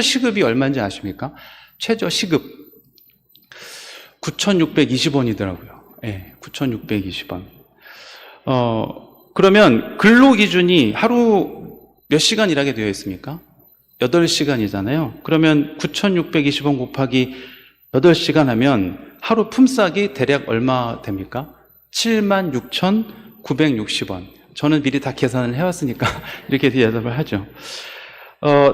시급이 얼마인지 아십니까? 최저 시급 9,620원이더라고요. 네, 9,620원. 그러면 근로 기준이 하루 몇 시간 일하게 되어 있습니까? 8시간이잖아요. 그러면 9,620원 곱하기 8시간 하면 하루 품삯이 대략 얼마 됩니까? 76,960원. 저는 미리 다 계산을 해왔으니까 이렇게 대답을 하죠.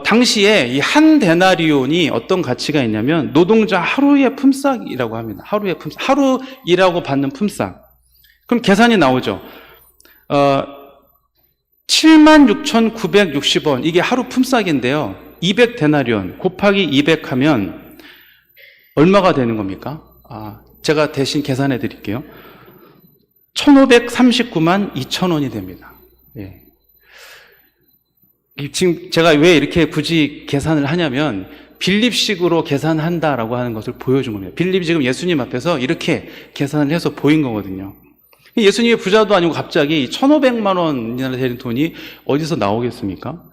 당시에 이 한 데나리온이 어떤 가치가 있냐면 노동자 하루의 품삯이라고 합니다. 하루의 품삯. 하루 일하고 받는 품삯. 그럼 계산이 나오죠. 76,960원. 이게 하루 품삯인데요. 200데나리온 곱하기 200 하면 얼마가 되는 겁니까? 제가 대신 계산해 드릴게요. 1,539만 2,000원이 됩니다. 예. 지금 제가 왜 이렇게 굳이 계산을 하냐면 빌립식으로 계산한다라고 하는 것을 보여준 겁니다. 빌립이 지금 예수님 앞에서 이렇게 계산을 해서 보인 거거든요. 예수님의 부자도 아니고 갑자기 1,500만 원이나 되는 돈이 어디서 나오겠습니까?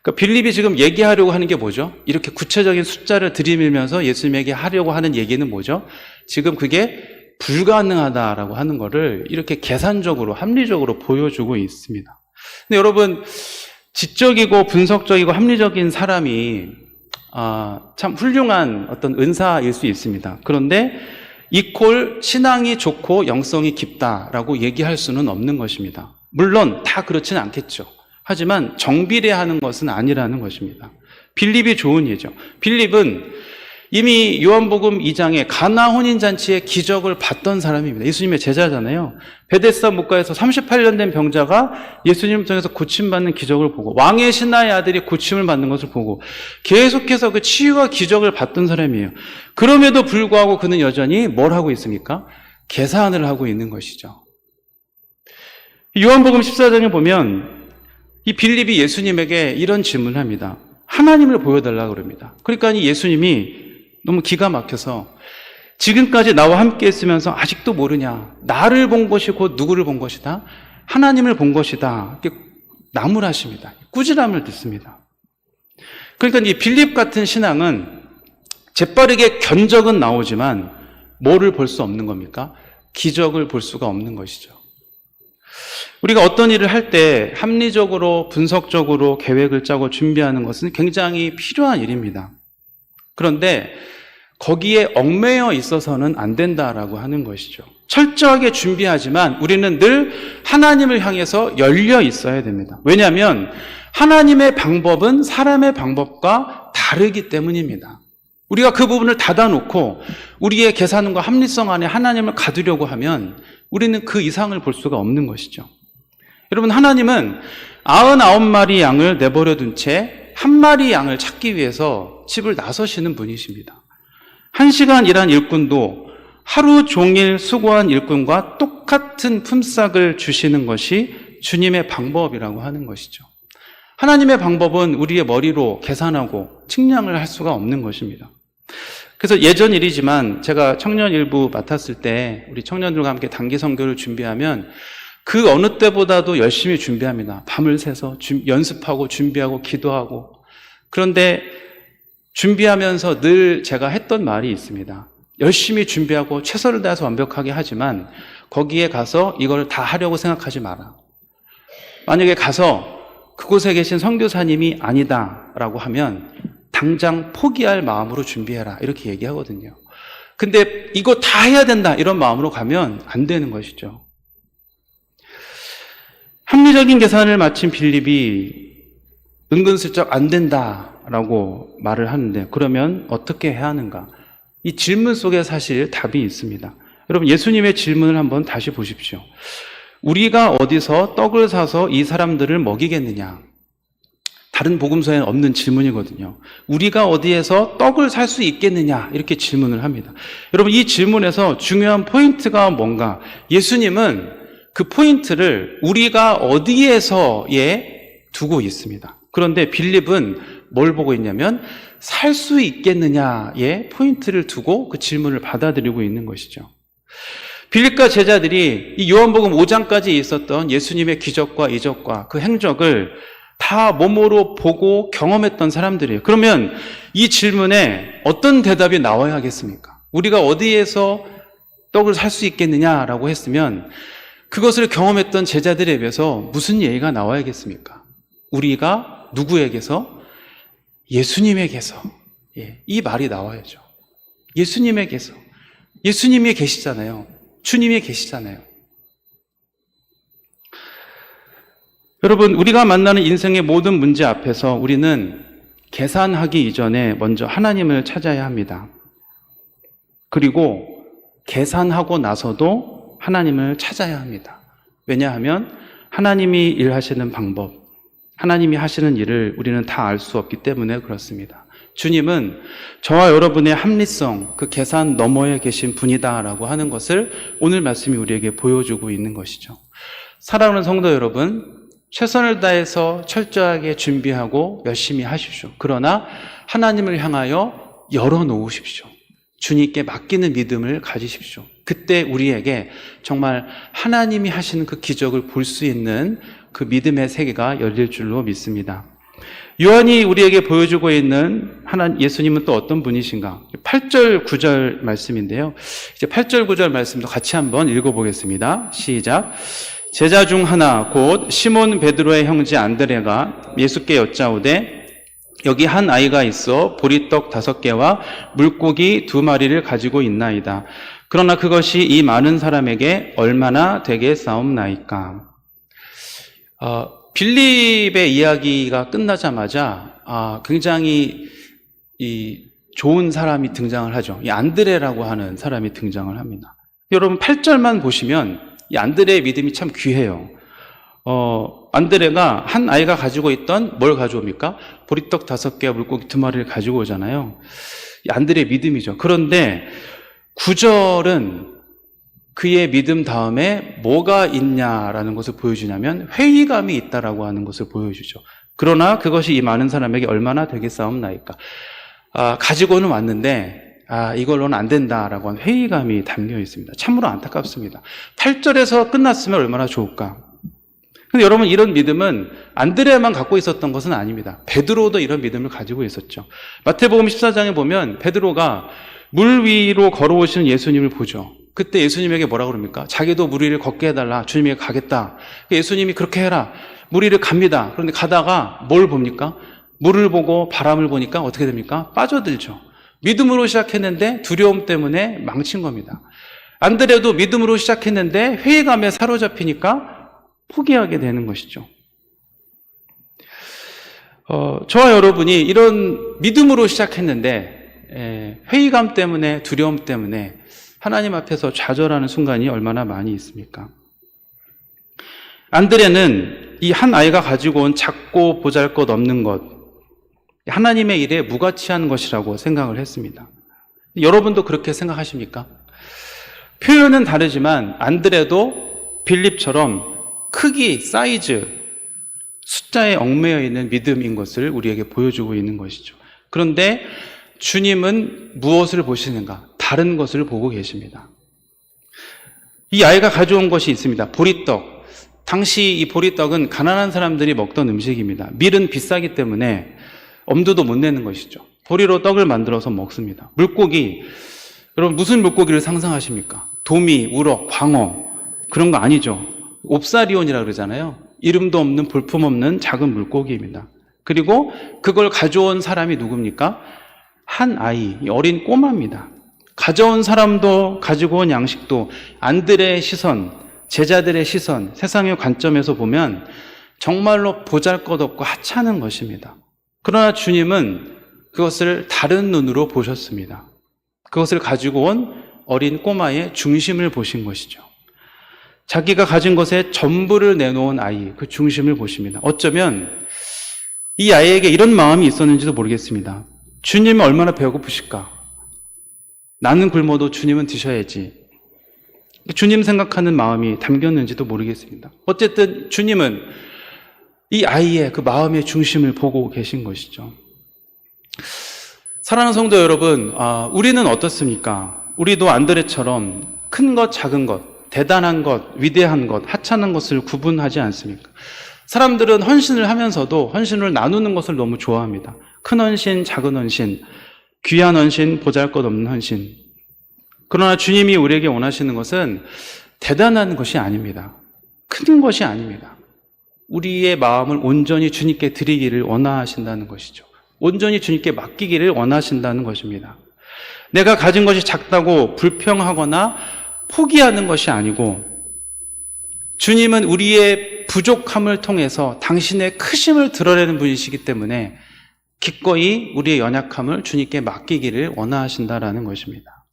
그러니까 빌립이 지금 얘기하려고 하는 게 뭐죠? 이렇게 구체적인 숫자를 들이밀면서 예수님에게 하려고 하는 얘기는 뭐죠? 지금 그게 불가능하다라고 하는 거를 이렇게 계산적으로 합리적으로 보여주고 있습니다. 근데 여러분 지적이고 분석적이고 합리적인 사람이 참 훌륭한 어떤 은사일 수 있습니다. 그런데 이퀄 신앙이 좋고 영성이 깊다라고 얘기할 수는 없는 것입니다. 물론 다 그렇지는 않겠죠. 하지만 정비례하는 것은 아니라는 것입니다. 빌립이 좋은 예죠. 빌립은 이미 요한복음 2장에 가나 혼인잔치의 기적을 봤던 사람입니다. 예수님의 제자잖아요. 베데스다 목가에서 38년 된 병자가 예수님을 통해서 고침받는 기적을 보고, 왕의 신하의 아들이 고침을 받는 것을 보고 계속해서 그 치유와 기적을 봤던 사람이에요. 그럼에도 불구하고 그는 여전히 뭘 하고 있습니까? 계산을 하고 있는 것이죠. 요한복음 14장에 보면 이 빌립이 예수님에게 이런 질문을 합니다. 하나님을 보여달라고 그럽니다. 그러니까 이 예수님이 너무 기가 막혀서 지금까지 나와 함께 했으면서 아직도 모르냐? 나를 본 것이 곧 누구를 본 것이다? 하나님을 본 것이다. 이렇게 나무라십니다. 꾸지람을 듣습니다. 그러니까 이 빌립 같은 신앙은 재빠르게 견적은 나오지만 뭐를 볼 수 없는 겁니까? 기적을 볼 수가 없는 것이죠. 우리가 어떤 일을 할 때 합리적으로 분석적으로 계획을 짜고 준비하는 것은 굉장히 필요한 일입니다. 그런데 거기에 얽매여 있어서는 안 된다라고 하는 것이죠. 철저하게 준비하지만 우리는 늘 하나님을 향해서 열려 있어야 됩니다. 왜냐하면 하나님의 방법은 사람의 방법과 다르기 때문입니다. 우리가 그 부분을 닫아놓고 우리의 계산과 합리성 안에 하나님을 가두려고 하면 우리는 그 이상을 볼 수가 없는 것이죠. 여러분, 하나님은 99마리 양을 내버려 둔 채 1마리 양을 찾기 위해서 집을 나서시는 분이십니다. 1시간 일한 일꾼도 하루 종일 수고한 일꾼과 똑같은 품삯을 주시는 것이 주님의 방법이라고 하는 것이죠. 하나님의 방법은 우리의 머리로 계산하고 측량을 할 수가 없는 것입니다. 그래서 예전 일이지만 제가 청년 일부 맡았을 때 우리 청년들과 함께 단기 선교를 준비하면 그 어느 때보다도 열심히 준비합니다. 밤을 새서 연습하고 준비하고 기도하고. 그런데 준비하면서 늘 제가 했던 말이 있습니다. 열심히 준비하고 최선을 다해서 완벽하게 하지만 거기에 가서 이걸 다 하려고 생각하지 마라. 만약에 가서 그곳에 계신 선교사님이 아니다라고 하면 당장 포기할 마음으로 준비해라, 이렇게 얘기하거든요. 근데 이거 다 해야 된다 이런 마음으로 가면 안 되는 것이죠. 합리적인 계산을 마친 빌립이 은근슬쩍 안 된다라고 말을 하는데, 그러면 어떻게 해야 하는가? 이 질문 속에 사실 답이 있습니다. 여러분, 예수님의 질문을 한번 다시 보십시오. 우리가 어디서 떡을 사서 이 사람들을 먹이겠느냐? 다른 복음서에는 없는 질문이거든요. 우리가 어디에서 떡을 살 수 있겠느냐? 이렇게 질문을 합니다. 여러분, 이 질문에서 중요한 포인트가 뭔가? 예수님은 그 포인트를 우리가 어디에서에 두고 있습니다. 그런데 빌립은 뭘 보고 있냐면 살 수 있겠느냐에 포인트를 두고 그 질문을 받아들이고 있는 것이죠. 빌립과 제자들이 이 요한복음 5장까지 있었던 예수님의 기적과 이적과 그 행적을 다 몸으로 보고 경험했던 사람들이에요. 그러면 이 질문에 어떤 대답이 나와야 하겠습니까? 우리가 어디에서 떡을 살 수 있겠느냐라고 했으면 그것을 경험했던 제자들에 비해서 무슨 얘기가 나와야겠습니까? 우리가 누구에게서? 예수님에게서. 이 말이 나와야죠. 예수님에게서. 예수님이 계시잖아요. 주님이 계시잖아요. 여러분, 우리가 만나는 인생의 모든 문제 앞에서 우리는 계산하기 이전에 먼저 하나님을 찾아야 합니다. 그리고 계산하고 나서도 하나님을 찾아야 합니다. 왜냐하면 하나님이 일하시는 방법, 하나님이 하시는 일을 우리는 다 알 수 없기 때문에 그렇습니다. 주님은 저와 여러분의 합리성, 그 계산 너머에 계신 분이다라고 하는 것을 오늘 말씀이 우리에게 보여주고 있는 것이죠. 사랑하는 성도 여러분, 최선을 다해서 철저하게 준비하고 열심히 하십시오. 그러나 하나님을 향하여 열어놓으십시오. 주님께 맡기는 믿음을 가지십시오. 그때 우리에게 정말 하나님이 하시는 그 기적을 볼 수 있는 그 믿음의 세계가 열릴 줄로 믿습니다. 요한이 우리에게 보여주고 있는 예수님은 또 어떤 분이신가? 8절 9절 말씀인데요. 이제 8절 9절 말씀도 같이 한번 읽어보겠습니다. 시작. 제자 중 하나 곧 시몬 베드로의 형제 안드레가 예수께 여짜오되 여기 한 아이가 있어 보리떡 5개와 물고기 2마리를 가지고 있나이다. 그러나 그것이 이 많은 사람에게 얼마나 되겠사옵나이까. 빌립의 이야기가 끝나자마자 굉장히 좋은 사람이 등장을 하죠. 이 안드레라고 하는 사람이 등장을 합니다. 여러분 8절만 보시면 이 안드레의 믿음이 참 귀해요. 안드레가 한 아이가 가지고 있던 뭘 가져옵니까? 보리떡 5개와 물고기 2마리를 가지고 오잖아요. 이 안드레의 믿음이죠. 그런데 9절은 그의 믿음 다음에 뭐가 있냐라는 것을 보여주냐면 회의감이 있다라고 하는 것을 보여주죠. 그러나 그것이 이 많은 사람에게 얼마나 되겠사옵나이까. 가지고는 왔는데 이걸로는 안 된다라고 하는 회의감이 담겨 있습니다. 참으로 안타깝습니다. 8절에서 끝났으면 얼마나 좋을까. 근데 여러분, 이런 믿음은 안드레만 갖고 있었던 것은 아닙니다. 베드로도 이런 믿음을 가지고 있었죠. 마태복음 14장에 보면 베드로가 물 위로 걸어오시는 예수님을 보죠. 그때 예수님에게 뭐라고 그럽니까? 자기도 물 위를 걷게 해달라. 주님에게 가겠다. 예수님이 그렇게 해라. 물 위를 갑니다. 그런데 가다가 뭘 봅니까? 물을 보고 바람을 보니까 어떻게 됩니까? 빠져들죠. 믿음으로 시작했는데 두려움 때문에 망친 겁니다. 안드레도 믿음으로 시작했는데 회의감에 사로잡히니까 포기하게 되는 것이죠. 저와 여러분이 이런 믿음으로 시작했는데 회의감 때문에, 두려움 때문에 하나님 앞에서 좌절하는 순간이 얼마나 많이 있습니까? 안드레는 이 한 아이가 가지고 온 작고 보잘것없는 것, 하나님의 일에 무가치한 것이라고 생각을 했습니다. 여러분도 그렇게 생각하십니까? 표현은 다르지만 안드레도 빌립처럼 크기, 사이즈, 숫자에 얽매여 있는 믿음인 것을 우리에게 보여주고 있는 것이죠. 그런데 주님은 무엇을 보시는가? 다른 것을 보고 계십니다. 이 아이가 가져온 것이 있습니다. 보리떡. 당시 이 보리떡은 가난한 사람들이 먹던 음식입니다. 밀은 비싸기 때문에 엄두도 못 내는 것이죠. 보리로 떡을 만들어서 먹습니다. 물고기. 여러분, 무슨 물고기를 상상하십니까? 도미, 우럭, 광어. 그런 거 아니죠. 옵사리온이라고 그러잖아요. 이름도 없는 볼품없는 작은 물고기입니다. 그리고 그걸 가져온 사람이 누굽니까? 한 아이, 어린 꼬마입니다. 가져온 사람도 가지고 온 양식도 안드레의 시선, 제자들의 시선, 세상의 관점에서 보면 정말로 보잘것없고 하찮은 것입니다. 그러나 주님은 그것을 다른 눈으로 보셨습니다. 그것을 가지고 온 어린 꼬마의 중심을 보신 것이죠. 자기가 가진 것에 전부를 내놓은 아이, 그 중심을 보십니다. 어쩌면 이 아이에게 이런 마음이 있었는지도 모르겠습니다. 주님은 얼마나 배고프실까? 나는 굶어도 주님은 드셔야지. 주님 생각하는 마음이 담겼는지도 모르겠습니다. 어쨌든 주님은 이 아이의 그 마음의 중심을 보고 계신 것이죠. 사랑하는 성도 여러분, 우리는 어떻습니까? 우리도 안드레처럼 큰 것, 작은 것, 대단한 것, 위대한 것, 하찮은 것을 구분하지 않습니까? 사람들은 헌신을 하면서도 헌신을 나누는 것을 너무 좋아합니다. 큰 헌신, 작은 헌신, 귀한 헌신, 보잘것없는 헌신. 그러나 주님이 우리에게 원하시는 것은 대단한 것이 아닙니다. 큰 것이 아닙니다. 우리의 마음을 온전히 주님께 드리기를 원하신다는 것이죠. 온전히 주님께 맡기기를 원하신다는 것입니다. 내가 가진 것이 작다고 불평하거나 포기하는 것이 아니고, 주님은 우리의 부족함을 통해서 당신의 크심을 드러내는 분이시기 때문에 기꺼이 우리의 연약함을 주님께 맡기기를 원하신다라는 것입니다.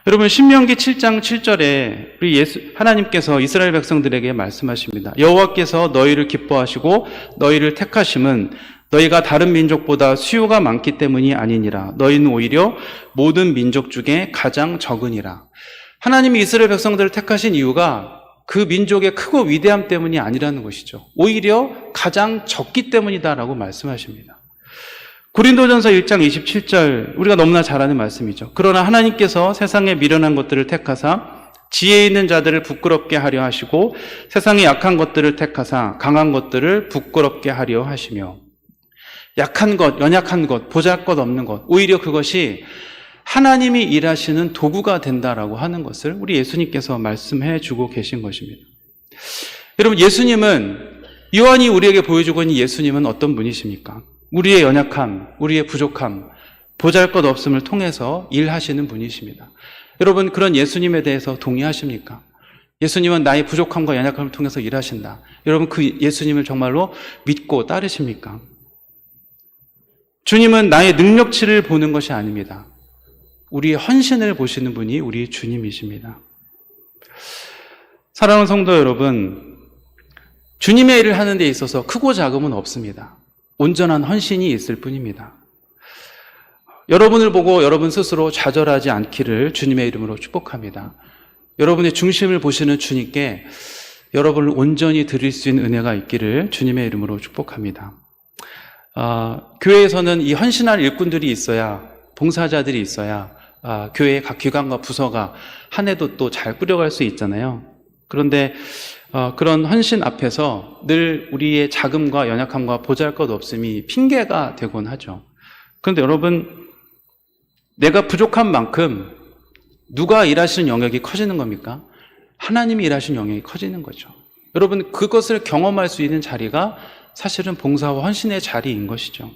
여러분, 신명기 7장 7절에 우리 하나님께서 이스라엘 백성들에게 말씀하십니다. 여호와께서 너희를 기뻐하시고 너희를 택하심은 너희가 다른 민족보다 수요가 많기 때문이 아니니라. 너희는 오히려 모든 민족 중에 가장 적으니라. 하나님이 이스라엘 백성들을 택하신 이유가 그 민족의 크고 위대함 때문이 아니라는 것이죠. 오히려 가장 적기 때문이다라고 말씀하십니다. 고린도전서 1장 27절, 우리가 너무나 잘 아는 말씀이죠. 그러나 하나님께서 세상에 미련한 것들을 택하사 지혜 있는 자들을 부끄럽게 하려 하시고 세상의 약한 것들을 택하사 강한 것들을 부끄럽게 하려 하시며, 약한 것, 연약한 것, 보잘것없는 것, 오히려 그것이 하나님이 일하시는 도구가 된다라고 하는 것을 우리 예수님께서 말씀해 주고 계신 것입니다. 여러분, 예수님은, 요한이 우리에게 보여주고 있는 예수님은 어떤 분이십니까? 우리의 연약함, 우리의 부족함, 보잘것없음을 통해서 일하시는 분이십니다. 여러분, 그런 예수님에 대해서 동의하십니까? 예수님은 나의 부족함과 연약함을 통해서 일하신다. 여러분, 그 예수님을 정말로 믿고 따르십니까? 주님은 나의 능력치를 보는 것이 아닙니다. 우리의 헌신을 보시는 분이 우리 주님이십니다. 사랑하는 성도 여러분, 주님의 일을 하는 데 있어서 크고 작음은 없습니다. 온전한 헌신이 있을 뿐입니다. 여러분을 보고 여러분 스스로 좌절하지 않기를 주님의 이름으로 축복합니다. 여러분의 중심을 보시는 주님께 여러분을 온전히 드릴 수 있는 은혜가 있기를 주님의 이름으로 축복합니다. 교회에서는 이 헌신할 일꾼들이 있어야, 봉사자들이 있어야 교회의 각 기관과 부서가 한 해도 또 잘 꾸려갈 수 있잖아요. 그런데 그런 헌신 앞에서 늘 우리의 자금과 연약함과 보잘것없음이 핑계가 되곤 하죠. 그런데 여러분, 내가 부족한 만큼 누가 일하시는 영역이 커지는 겁니까? 하나님이 일하시는 영역이 커지는 거죠. 여러분, 그것을 경험할 수 있는 자리가 사실은 봉사와 헌신의 자리인 것이죠.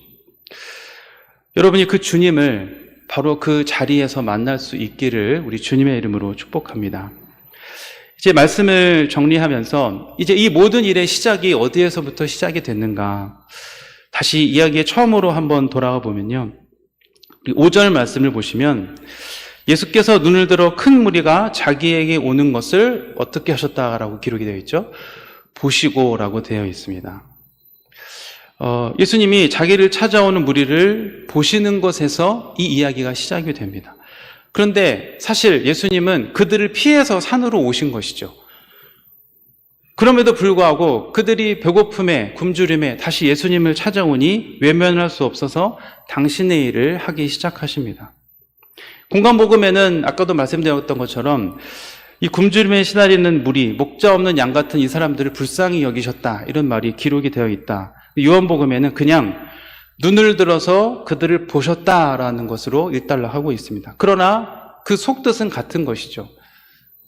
여러분이 그 주님을 바로 그 자리에서 만날 수 있기를 우리 주님의 이름으로 축복합니다. 이제 말씀을 정리하면서 이제 이 모든 일의 시작이 어디에서부터 시작이 됐는가, 다시 이야기의 처음으로 한번 돌아가 보면요, 5절 말씀을 보시면 예수께서 눈을 들어 큰 무리가 자기에게 오는 것을 어떻게 하셨다라고 기록이 되어 있죠? 보시고라고 되어 있습니다. 예수님이 자기를 찾아오는 무리를 보시는 것에서 이 이야기가 시작이 됩니다. 그런데 사실 예수님은 그들을 피해서 산으로 오신 것이죠. 그럼에도 불구하고 그들이 배고픔에 굶주림에 다시 예수님을 찾아오니 외면할 수 없어서 당신의 일을 하기 시작하십니다. 공간복음에는 아까도 말씀드렸던 것처럼 이 굶주림에 시달리는 무리, 목자 없는 양 같은 이 사람들을 불쌍히 여기셨다, 이런 말이 기록이 되어 있다. 요한복음에는 그냥 눈을 들어서 그들을 보셨다라는 것으로 일달러 하고 있습니다. 그러나 그 속뜻은 같은 것이죠.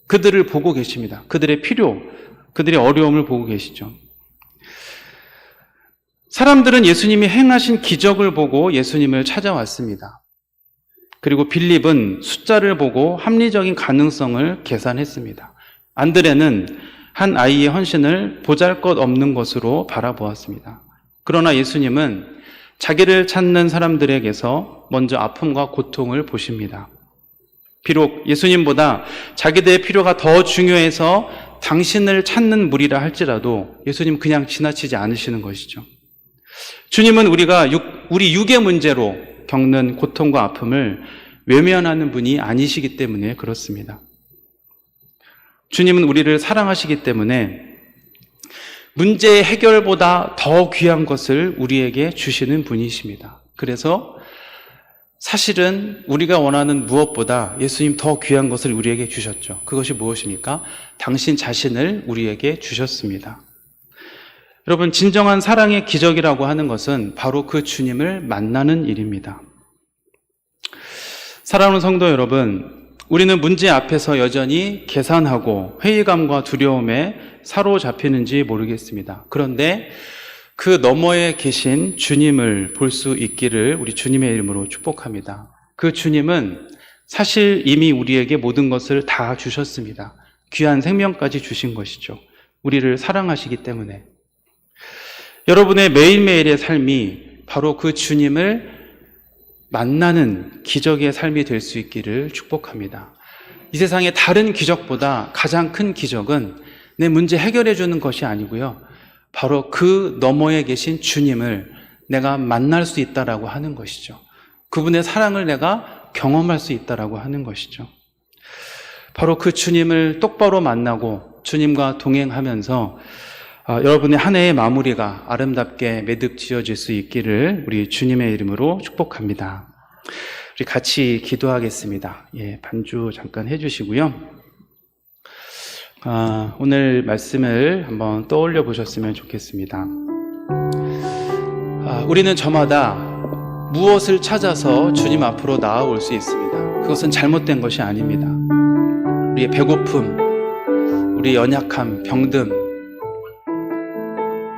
그들을 보고 계십니다. 그들의 필요, 그들의 어려움을 보고 계시죠. 사람들은 예수님이 행하신 기적을 보고 예수님을 찾아왔습니다. 그리고 빌립은 숫자를 보고 합리적인 가능성을 계산했습니다. 안드레는 한 아이의 헌신을 보잘것없는 것으로 바라보았습니다. 그러나 예수님은 자기를 찾는 사람들에게서 먼저 아픔과 고통을 보십니다. 비록 예수님보다 자기들의 필요가 더 중요해서 당신을 찾는 무리라 할지라도 예수님 그냥 지나치지 않으시는 것이죠. 주님은 우리 육의 문제로 겪는 고통과 아픔을 외면하는 분이 아니시기 때문에 그렇습니다. 주님은 우리를 사랑하시기 때문에 문제의 해결보다 더 귀한 것을 우리에게 주시는 분이십니다. 그래서 사실은 우리가 원하는 무엇보다 예수님 더 귀한 것을 우리에게 주셨죠. 그것이 무엇입니까? 당신 자신을 우리에게 주셨습니다. 여러분, 진정한 사랑의 기적이라고 하는 것은 바로 그 주님을 만나는 일입니다. 사랑하는 성도 여러분, 우리는 문제 앞에서 여전히 계산하고 회의감과 두려움에 사로잡히는지 모르겠습니다. 그런데 그 너머에 계신 주님을 볼 수 있기를 우리 주님의 이름으로 축복합니다. 그 주님은 사실 이미 우리에게 모든 것을 다 주셨습니다. 귀한 생명까지 주신 것이죠. 우리를 사랑하시기 때문에. 여러분의 매일매일의 삶이 바로 그 주님을 만나는 기적의 삶이 될 수 있기를 축복합니다. 이 세상의 다른 기적보다 가장 큰 기적은 내 문제 해결해 주는 것이 아니고요, 바로 그 너머에 계신 주님을 내가 만날 수 있다라고 하는 것이죠. 그분의 사랑을 내가 경험할 수 있다라고 하는 것이죠. 바로 그 주님을 똑바로 만나고 주님과 동행하면서 여러분의 한 해의 마무리가 아름답게 매듭 지어질 수 있기를 우리 주님의 이름으로 축복합니다. 우리 같이 기도하겠습니다. 반주 잠깐 해주시고요. 오늘 말씀을 한번 떠올려 보셨으면 좋겠습니다. 우리는 저마다 무엇을 찾아서 주님 앞으로 나아올 수 있습니다. 그것은 잘못된 것이 아닙니다. 우리의 배고픔, 우리의 연약함, 병듦,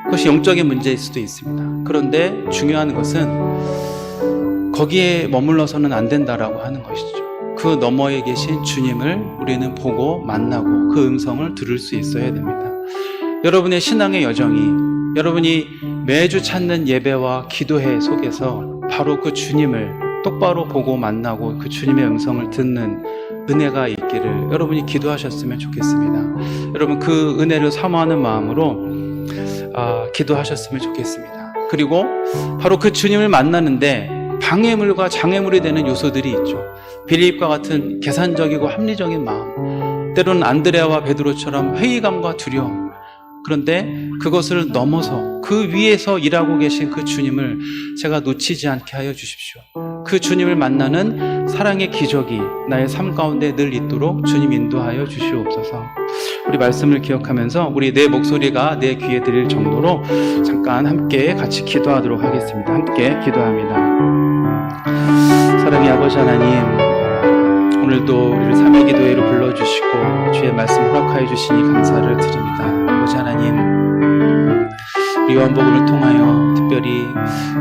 그것이 영적인 문제일 수도 있습니다. 그런데 중요한 것은 거기에 머물러서는 안 된다라고 하는 것이죠. 그 너머에 계신 주님을 우리는 보고 만나고 그 음성을 들을 수 있어야 됩니다. 여러분의 신앙의 여정이, 여러분이 매주 찾는 예배와 기도회 속에서 바로 그 주님을 똑바로 보고 만나고 그 주님의 음성을 듣는 은혜가 있기를 여러분이 기도하셨으면 좋겠습니다. 여러분 그 은혜를 사모하는 마음으로 기도하셨으면 좋겠습니다. 그리고 바로 그 주님을 만나는데 방해물과 장애물이 되는 요소들이 있죠. 빌립과 같은 계산적이고 합리적인 마음, 때로는 안드레아와 베드로처럼 회의감과 두려움, 그런데 그것을 넘어서 그 위에서 일하고 계신 그 주님을 제가 놓치지 않게 하여 주십시오. 그 주님을 만나는 사랑의 기적이 나의 삶 가운데 늘 있도록 주님 인도하여 주시옵소서. 우리 말씀을 기억하면서 우리 내 목소리가 내 귀에 들릴 정도로 잠깐 함께 같이 기도하도록 하겠습니다. 함께 기도합니다. 사랑의 아버지 하나님, 오늘도 우리를 삼위 기도회로 불러주시고 주의 말씀 허락하여 주시니 감사를 드립니다. 아버지 하나님, 우리 요한복음을 통하여 특별히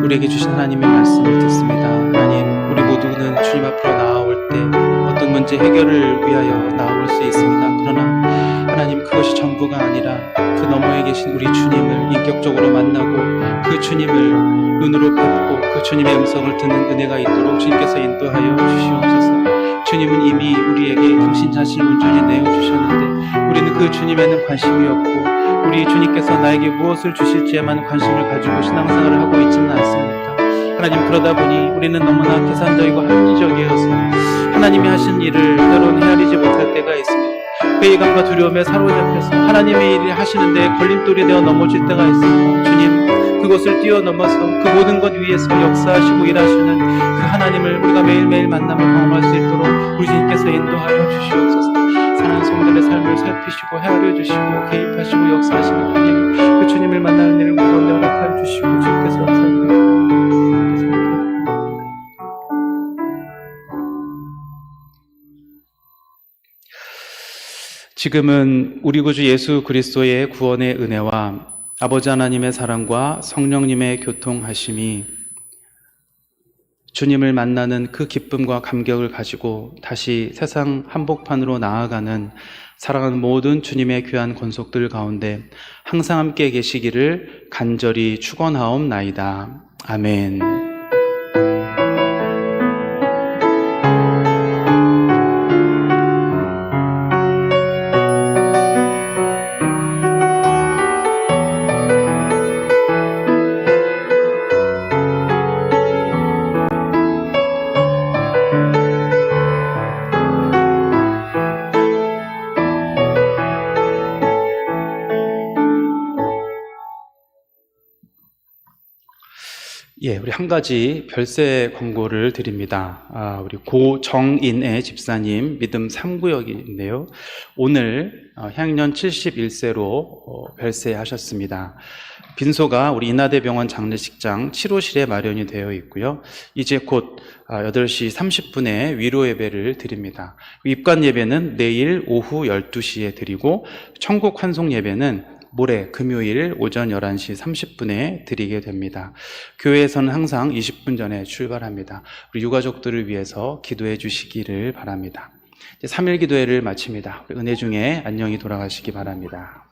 우리에게 주신 하나님의 말씀을 듣습니다. 하나님, 우리 모두는 주님 앞으로 나아올 때 어떤 문제 해결을 위하여 나아올 수 있습니다. 그러나 하나님, 그것이 전부가 아니라 그 너머에 계신 우리 주님을 인격적으로 만나고 그 주님을 눈으로 뵙고 그 주님의 음성을 듣는 은혜가 있도록 주님께서 인도하여 주시옵소서. 주님은 이미 우리에게 당신 자신을 온전히 내어주셨는데 우리는 그 주님에는 관심이 없고 우리 주님께서 나에게 무엇을 주실지에만 관심을 가지고 신앙생활을 하고 있지는 않습니까? 하나님, 그러다 보니 우리는 너무나 계산적이고 합리적이어서 하나님이 하신 일을 때로는 헤아리지 못할 때가 있습니다. 회의감과 두려움에 사로잡혀서 하나님의 일을 하시는데 걸림돌이 되어 넘어질 때가 있습니다. 주님, 그것을 뛰어넘어서 그 모든 것 위에서 역사하시고 일하시는 그 하나님을 우리가 매일매일 만나며 경험할 수 있도록 우리 주님께서 인도하여 주시옵소서. 사랑하는 성도들의 삶을 살피시고 헤아려 주시고 개입하시고 역사하시는 주님, 그 주님을 만나는 일을 무거운 허락하여 주시고 주님께서 역사하시고. 지금은 우리 구주 예수 그리스도의 구원의 은혜와 아버지 하나님의 사랑과 성령님의 교통하심이 주님을 만나는 그 기쁨과 감격을 가지고 다시 세상 한복판으로 나아가는 사랑하는 모든 주님의 귀한 권속들 가운데 항상 함께 계시기를 간절히 축원하옵나이다. 아멘. 우리 한 가지 별세 광고를 드립니다. 우리 고정인애 집사님 믿음 3구역인데요. 오늘 향년 71세로 별세하셨습니다. 빈소가 우리 인하대병원 장례식장 7호실에 마련이 되어 있고요. 이제 곧 8시 30분에 위로 예배를 드립니다. 입관 예배는 내일 오후 12시에 드리고 천국 환송 예배는 모레 금요일 오전 11시 30분에 드리게 됩니다. 교회에서는 항상 20분 전에 출발합니다. 우리 유가족들을 위해서 기도해 주시기를 바랍니다. 이제 3일 기도회를 마칩니다. 은혜 중에 안녕히 돌아가시기 바랍니다.